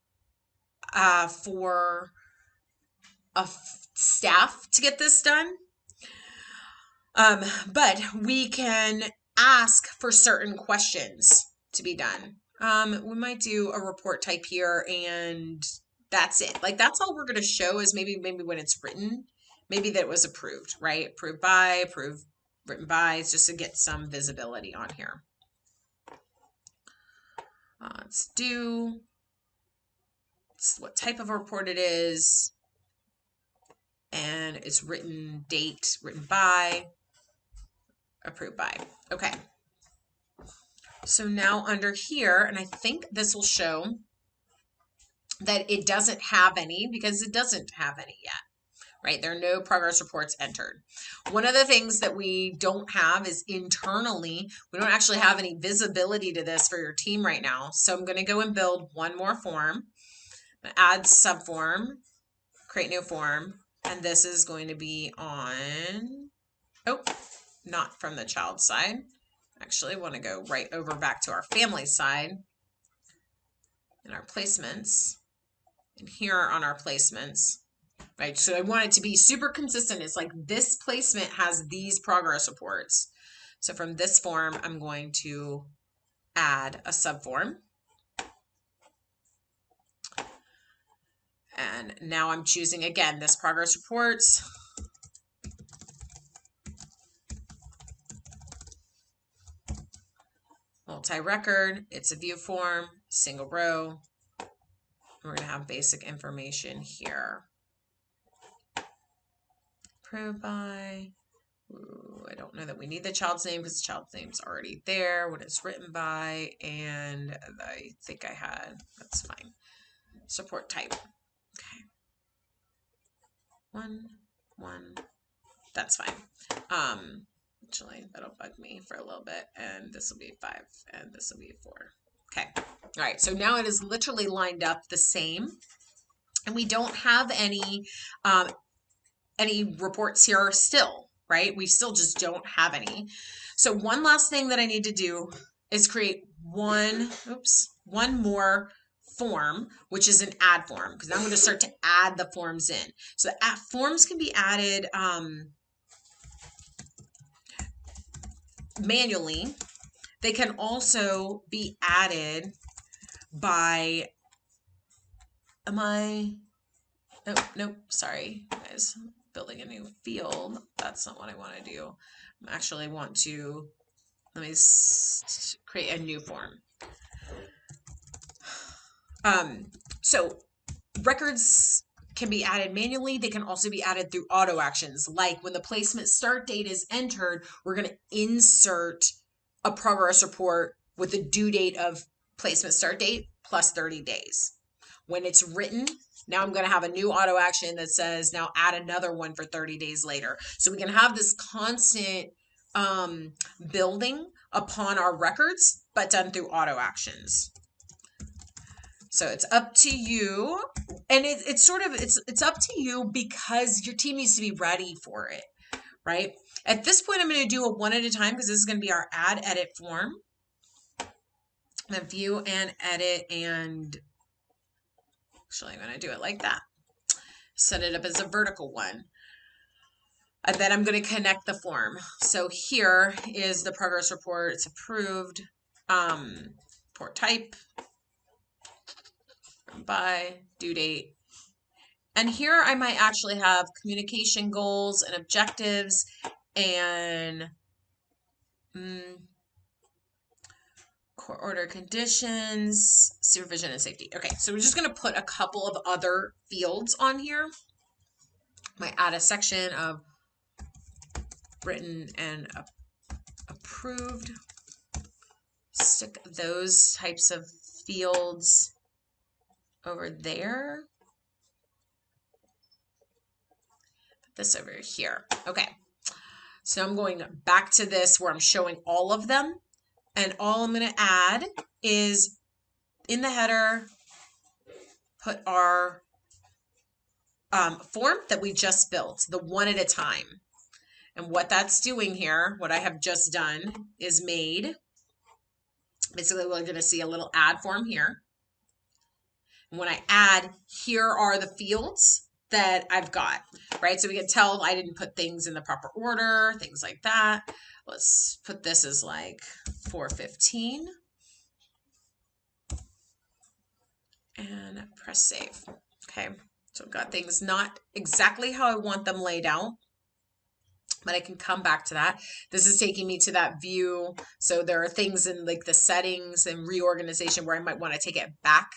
for a staff to get this done. But we can ask for certain questions to be done. We might do a report type here, and that's it. Like, that's all we're going to show is maybe when it's written, maybe that it was approved, right? Approved by, approved, written by. It's just to get some visibility on here. It's due. It's what type of report it is. And it's written date, written by, approved by. Okay. So now under here, and I think this will show that it doesn't have any, because it doesn't have any yet, right? There are no progress reports entered. One of the things that we don't have is internally, we don't actually have any visibility to this for your team right now. So I'm going to go and build one more form, add subform, create new form. And this is going to be on, oh, not from the child side. Actually, I want to go right over back to our family side in our placements. And here on our placements, right? So I want it to be super consistent. It's like this placement has these progress reports. So from this form, I'm going to add a subform. And now I'm choosing, again, this progress reports. Multi-record, it's a view form, single row. We're going to have basic information here. Approved by, ooh, I don't know that we need the child's name because the child's name's already there, what it's written by, and I think I had, that's fine. Support type. Okay. 1, 1, that's fine. Actually, that'll bug me for a little bit, and this will be 5, and this will be 4. Okay. All right. So now it is literally lined up the same, and we don't have any reports here still, right? We still just don't have any. So one last thing that I need to do is create one more form, which is an add form, because I'm going to start to add the forms in. So forms can be added manually. They can also be added by, nope, sorry, guys, building a new field. That's not what I want to do. I actually want to, let me create a new form. So records can be added manually. They can also be added through auto actions. Like when the placement start date is entered, we're going to insert a progress report with the due date of placement start date plus 30 days. When it's written, now I'm going to have a new auto action that says now add another one for 30 days later. So we can have this constant building upon our records, but done through auto actions. So it's up to you, and it's up to you because your team needs to be ready for it, right? At this point, I'm going to do a one at a time because this is going to be our add edit form. I'm going to view and edit, and actually I'm going to do it like that. Set it up as a vertical one. And then I'm going to connect the form. So here is the progress report. It's approved. Report type. By due date. And here I might actually have communication goals and objectives and court order conditions, supervision and safety. Okay, so we're just going to put a couple of other fields on here. Might add a section of written and approved. Stick those types of fields over there. Put this over here. Okay. So I'm going back to this where I'm showing all of them. And all I'm going to add is in the header, put our form that we just built, the one at a time. And what that's doing here, what I have just done is made, basically we're going to see a little add form here. And when I add, here are the fields that I've got, right? So we can tell I didn't put things in the proper order, things like that. Let's put this as like 415 and press save. Okay, so I've got things not exactly how I want them laid out, but I can come back to that. This is taking me to that view. So there are things in like the settings and reorganization where I might want to take it back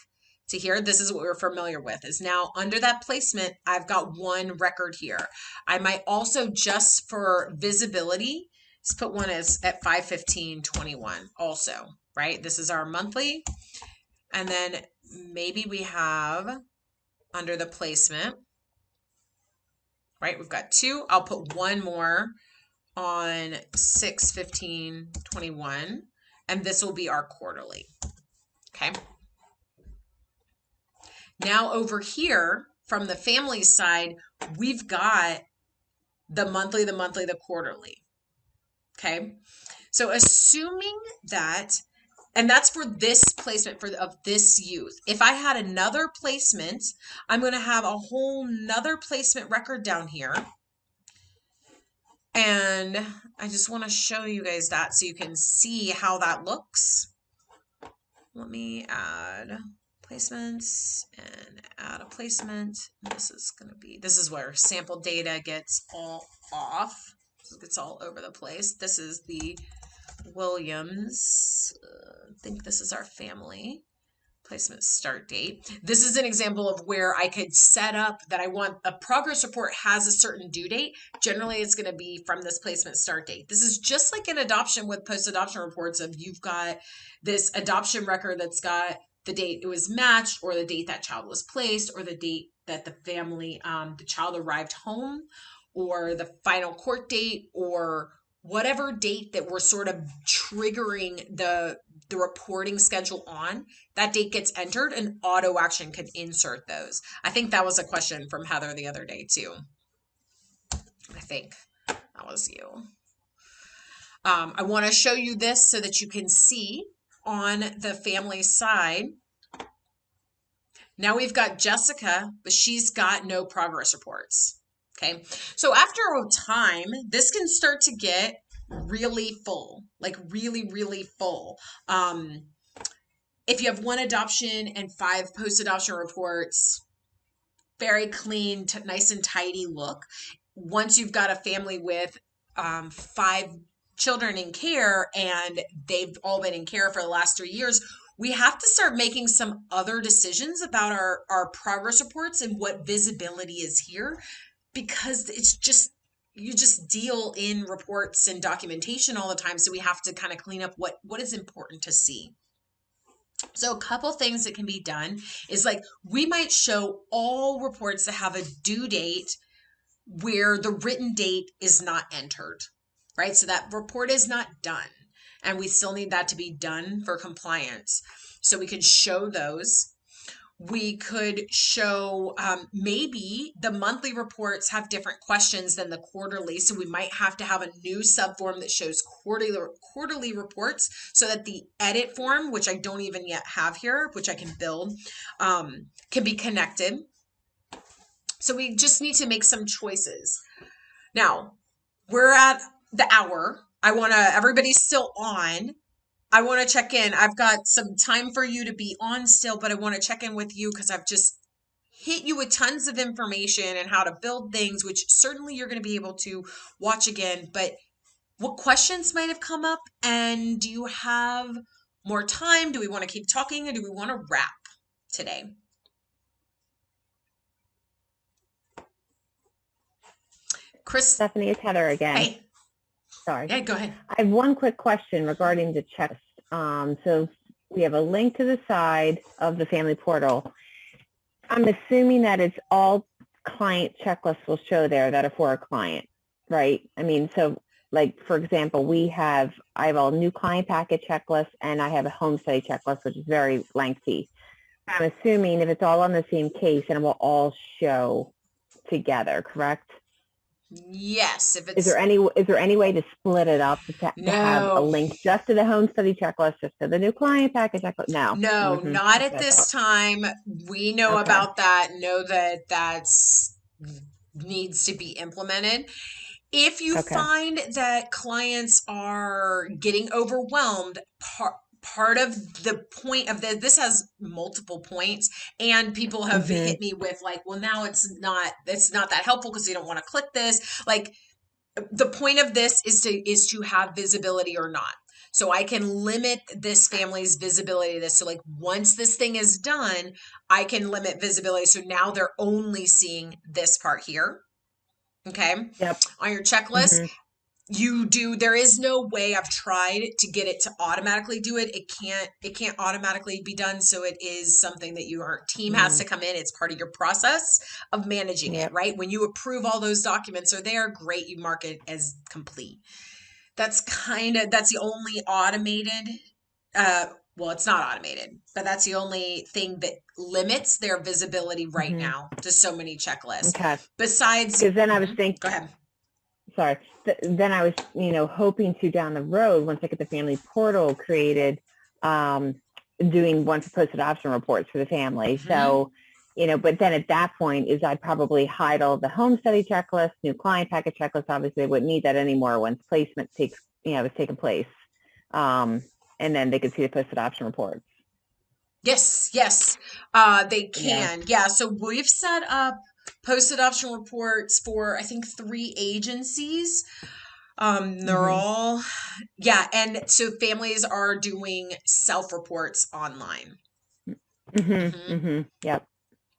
to here. This is what we're familiar with, is now under that placement, I've got one record here. I might also, just for visibility, just put one as at 5/15/21 also, right? This is our monthly. And then maybe we have under the placement, right? We've got two. I'll put one more on 6/15/21, and this will be our quarterly. Okay. Now over here from the family side, we've got the monthly, the quarterly. Okay. So assuming that, and that's for this placement of this youth. If I had another placement, I'm going to have a whole nother placement record down here. And I just want to show you guys that so you can see how that looks. Let me add placements and add a placement. This is where sample data gets all off. It gets all over the place. This is the Williams. I think this is our family placement start date. This is an example of where I could set up that I want a progress report has a certain due date. Generally, it's going to be from this placement start date. This is just like an adoption with post-adoption reports of you've got this adoption record that's got the date it was matched, or the date that child was placed, or the date that the family, the child arrived home, or the final court date, or whatever date that we're sort of triggering the reporting schedule on. That date gets entered and auto action can insert those. I think that was a question from Heather the other day too. I think that was you. I want to show you this so that you can see on the family side. Now we've got Jessica, but she's got no progress reports. Okay, so after a time, this can start to get really full, like really, really full. If you have one adoption and 5 post-adoption reports, very clean, nice and tidy look. Once you've got a family with 5 children in care and they've all been in care for the last 3 years, we have to start making some other decisions about our progress reports and what visibility is here, because it's just, you just deal in reports and documentation all the time. So we have to kind of clean up what is important to see. So a couple things that can be done is, like, we might show all reports that have a due date where the written date is not entered, right? So that report is not done, and we still need that to be done for compliance. So we could show those. We could show maybe the monthly reports have different questions than the quarterly. So we might have to have a new subform that shows quarterly reports, so that the edit form, which I don't even yet have here, which I can build, can be connected. So we just need to make some choices. Now, we're at the hour. Everybody's still on. I want to check in. I've got some time for you to be on still, but I want to check in with you because I've just hit you with tons of information and how to build things, which certainly you're going to be able to watch again. But what questions might have come up? And do you have more time? Do we want to keep talking, or do we want to wrap today? Chris? Stephanie, it's Heather again. Hey. Sorry. Yeah, go ahead. I have one quick question regarding the checklist. So we have a link to the side of the family portal. I'm assuming that it's all client checklists will show there that are for a client, right? I mean, so like, for example, I have a new client packet checklist, and I have a home study checklist, which is very lengthy. I'm assuming if it's all on the same case, then it will all show together, correct? Yes. If it's, is there any way to split it up to have a link just to the home study checklist, just to the new client package checklist? No, not at this time. We know about that. Know that that's needs to be implemented. If you find that clients are getting overwhelmed, part of the point of this has multiple points, and people have hit me with, like, well, now it's not that helpful because they don't want to click this. Like, the point of this is to have visibility or not. So I can limit this family's visibility to this. So, like, once this thing is done, I can limit visibility. So now they're only seeing this part here. Okay. Yep. On your checklist, there is no way, I've tried to get it to automatically do it. It can't automatically be done. So it is something that your team has to come in. It's part of your process of managing it, right? When you approve all those documents are there, great. You mark it as complete. That's the only automated, well, it's not automated, but that's the only thing that limits their visibility right now to so many checklists. Okay. Besides, because then I was thinking, go ahead. Sorry. Then I was, hoping to down the road, once I get the family portal created, doing one for post-adoption reports for the family. So, but then at that point I'd probably hide all the home study checklist, new client package checklist. Obviously, they wouldn't need that anymore once placement is taking place. And then they could see the post-adoption reports. Yes, they can. Yeah. So we've set up post-adoption reports for, I think, 3 agencies. They're all, and so families are doing self-reports online. Yep.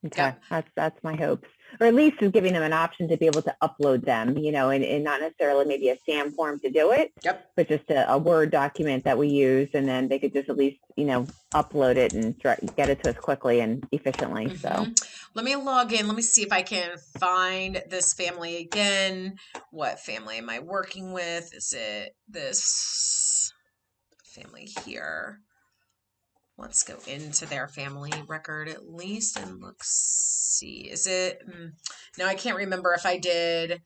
Okay. Yep. That's my hopes. Or at least is giving them an option to be able to upload them, and not necessarily maybe a SAM form to do it, but just a Word document that we use, and then they could just at least, upload it and get it to us quickly and efficiently. So let me log in. Let me see if I can find this family again. What family am I working with? Is it this family here? Let's go into their family record at least and see. Is it, no, I can't remember if I did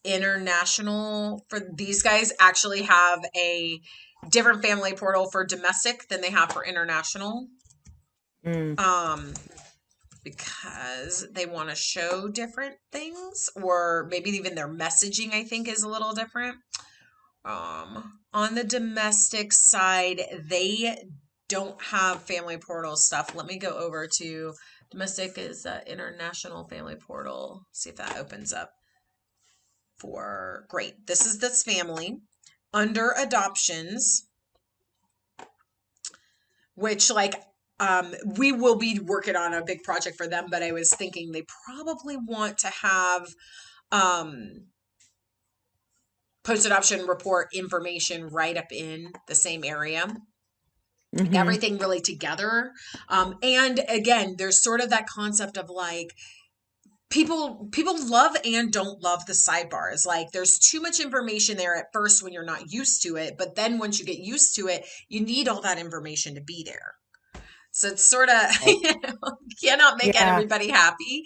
international. For these guys actually have a different family portal for domestic than they have for international. Because they want to show different things, or maybe even their messaging, I think, is a little different. On the domestic side, they don't have family portal stuff. Let me go over to domestic is international family portal. See if that opens up for great. This is this family under adoptions, which we will be working on a big project for them, but I was thinking they probably want to have post-adoption report information right up in the same area. Like everything really together. And again, there's sort of that concept of like people love and don't love the sidebars. Like there's too much information there at first when you're not used to it, but then once you get used to it, you need all that information to be there. So it's sort of, cannot make everybody happy.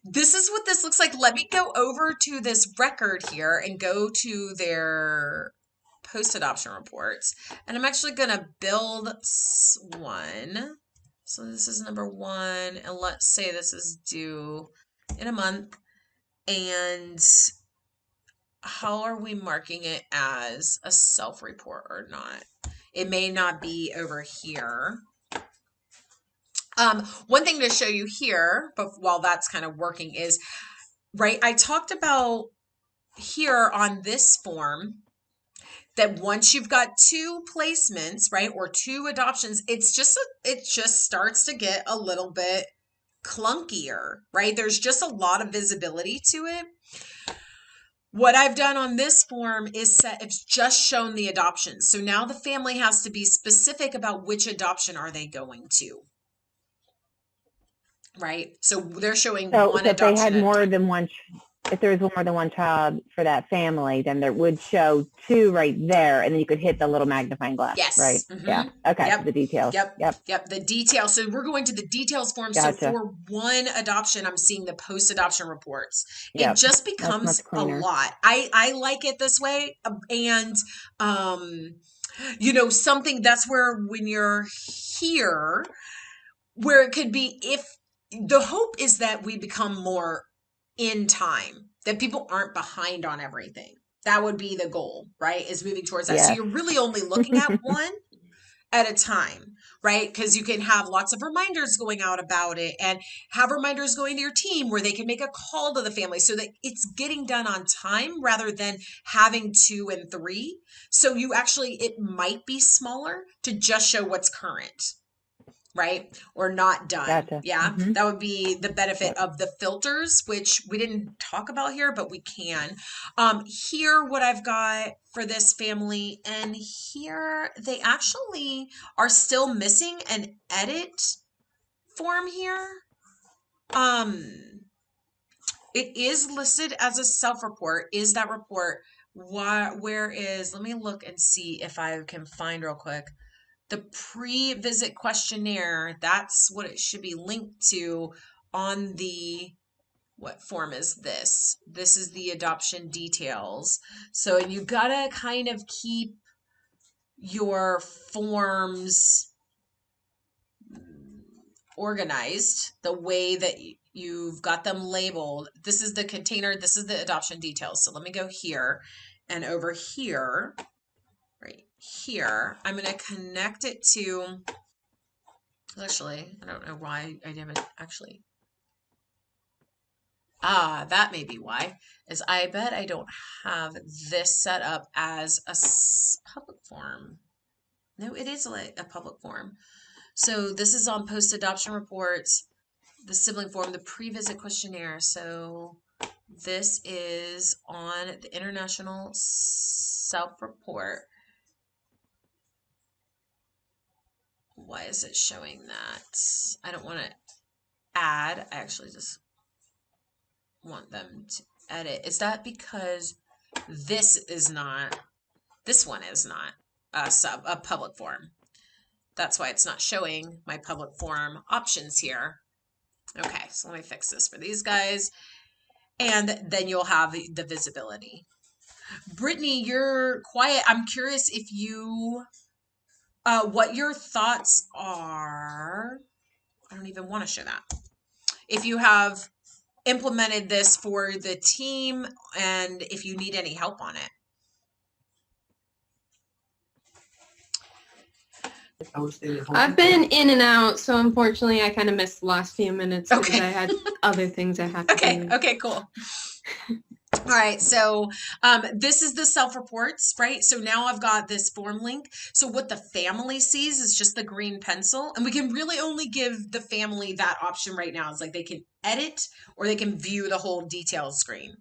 This is what this looks like. Let me go over to this record here and go to their post-adoption reports. And I'm actually going to build one. So this is number 1. And let's say this is due in a month. And how are we marking it as a self-report or not? It may not be over here. One thing to show you here, but while that's kind of working is, right, I talked about here on this form that once you've got 2 placements, right, or 2 adoptions, it just starts to get a little bit clunkier, right? There's just a lot of visibility to it. What I've done on this form is it's just shown the adoptions. So now the family has to be specific about which adoption are they going to. Right? So they're showing one adoption. If they had more than one, if there was more than one child for that family, then there would show 2 right there, and then you could hit the little magnifying glass. Yes. Right. Yeah. Okay. Yep. The details. Yep. The details. So we're going to the details form. Gotcha. So for one adoption, I'm seeing the post-adoption reports. It just becomes a lot. I like it this way. And, something that's where when you're here, where it could be, if the hope is that we become more in time, that people aren't behind on everything. That would be the goal, right? Is moving towards that. So you're really only looking at one at a time, right? Because you can have lots of reminders going out about it and have reminders going to your team where they can make a call to the family so that it's getting done on time rather than having 2 and 3. So it might be smaller to just show what's current. Right? Or not done. Gotcha. Yeah. That would be the benefit of the filters, which we didn't talk about here, but we can. Here, what I've got for this family, and here they actually are still missing an edit form here. It is listed as a self-report. Is that report? Let me look and see if I can find real quick. The pre-visit questionnaire, that's what it should be linked to on what form is this? This is the adoption details. So you gotta kind of keep your forms organized the way that you've got them labeled. This is the container, this is the adoption details. So let me go here and over here. Right here, I'm going to connect it to, actually, I don't know why I haven't actually, that may be why, is I bet I don't have this set up as a public form. No, it is a public form. So this is on post-adoption reports, the sibling form, the pre-visit questionnaire. So this is on the international self-report. Why is it showing that? I don't want to add. I actually just want them to edit. Is that because this one is not a public form? That's why it's not showing my public form options here. Okay, so let me fix this for these guys. And then you'll have the visibility. Brittany, you're quiet. I'm curious if you... what your thoughts are. I don't even want to show that. If you have implemented this for the team and if you need any help on it. I've been in and out, so unfortunately I kind of missed the last few minutes because Okay. I had other things I had to do. Okay, cool. All right, so this is the self-reports, right? So now I've got this form link. So what the family sees is just the green pencil, and we can really only give the family that option right now. It's like they can edit or they can view the whole details screen.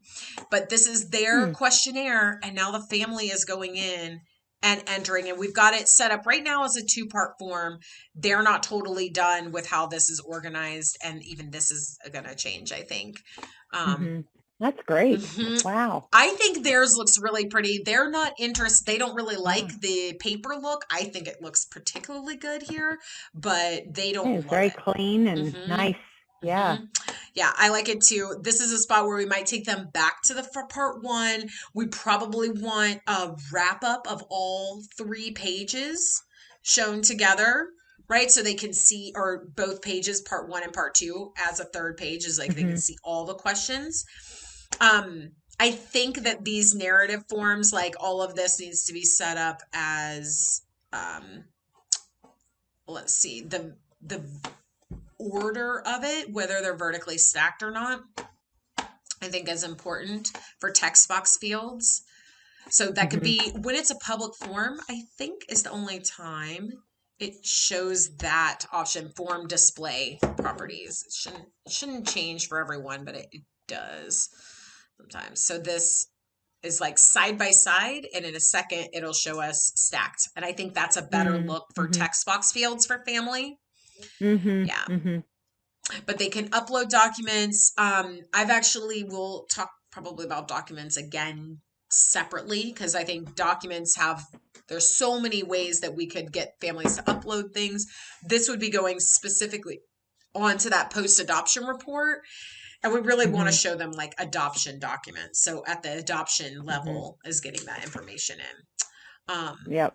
But this is their questionnaire, and now the family is going in and entering, and we've got it set up right now as a 2-part form. They're not totally done with how this is organized, and even this is going to change, I think. That's great. Mhm. Wow. I think theirs looks really pretty. They're not interested. They don't really like the paper look. I think it looks particularly good here, but they don't It's love very it. clean and nice. Yeah. Yeah, I like it too. This is a spot where we might take them back to the part 1. We probably want a wrap up of all 3 pages shown together, right? So they can see, or both pages, part 1 and part 2, as a 3rd page, is like they can see all the questions. I think that these narrative forms, like all of this needs to be set up as, let's see, the order of it, whether they're vertically stacked or not, I think is important for text box fields. So that could be, when it's a public form, I think is the only time it shows that option, form display properties. It shouldn't change for everyone, but it does sometimes. So this is like side by side, and in a second it'll show us stacked. And I think that's a better look for text box fields for family. Yeah. But they can upload documents. I've actually, will talk probably about documents again separately, because I think documents there's so many ways that we could get families to upload things. This would be going specifically onto that post-adoption report. And we really want to show them like adoption documents. So at the adoption level is getting that information in. Yep.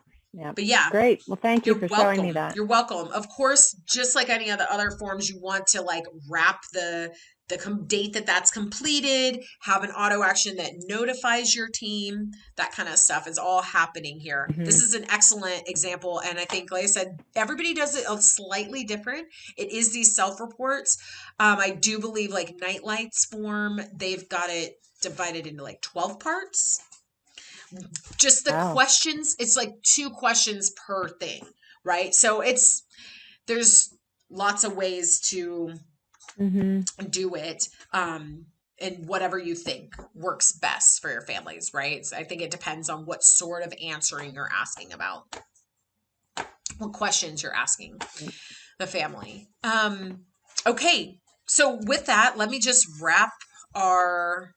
But yeah, Great. Well, thank you you're for welcome. showing me that. You're welcome. Of course, just like any of the other forms, you want to like wrap the date that's completed, have an auto action that notifies your team. That kind of stuff is all happening here. This is an excellent example. And I think, like I said, everybody does it a slightly different. It is these self-reports. I do believe like Nightlight's form, they've got it divided into like 12 parts. Just the questions, it's like 2 questions per thing, right? So there's lots of ways to do it, and whatever you think works best for your families, right? So I think it depends on what sort of answering you're asking about, what questions you're asking the family. Okay, so with that, let me just wrap our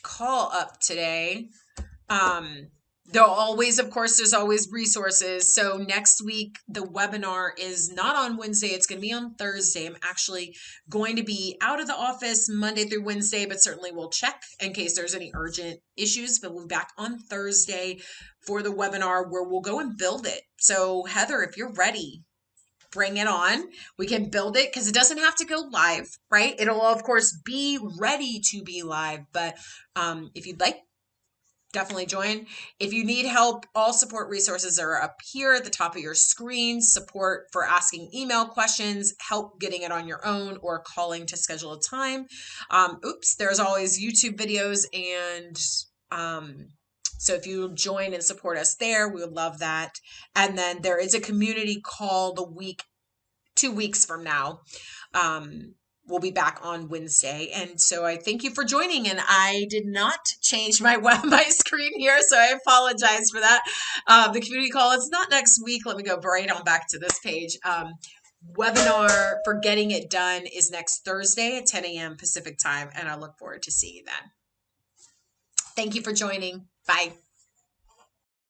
call up today. There's always resources. So next week, the webinar is not on Wednesday. It's going to be on Thursday. I'm actually going to be out of the office Monday through Wednesday, but certainly we'll check in case there's any urgent issues. But we'll be back on Thursday for the webinar where we'll go and build it. So Heather, if you're ready, bring it on. We can build it because it doesn't have to go live, right? It'll of course be ready to be live, but if you'd like, definitely join. If you need help, all support resources are up here at the top of your screen. Support for asking email questions, help getting it on your own, or calling to schedule a time. There's always YouTube videos, and so if you join and support us there, we would love that. And then there is a community call 2 weeks from now. We'll be back on Wednesday. And so I thank you for joining. And I did not change my screen here, so I apologize for that. The community call is not next week. Let me go right on back to this page. Webinar for Getting It Done is next Thursday at 10 a.m. Pacific time. And I look forward to seeing you then. Thank you for joining. Bye.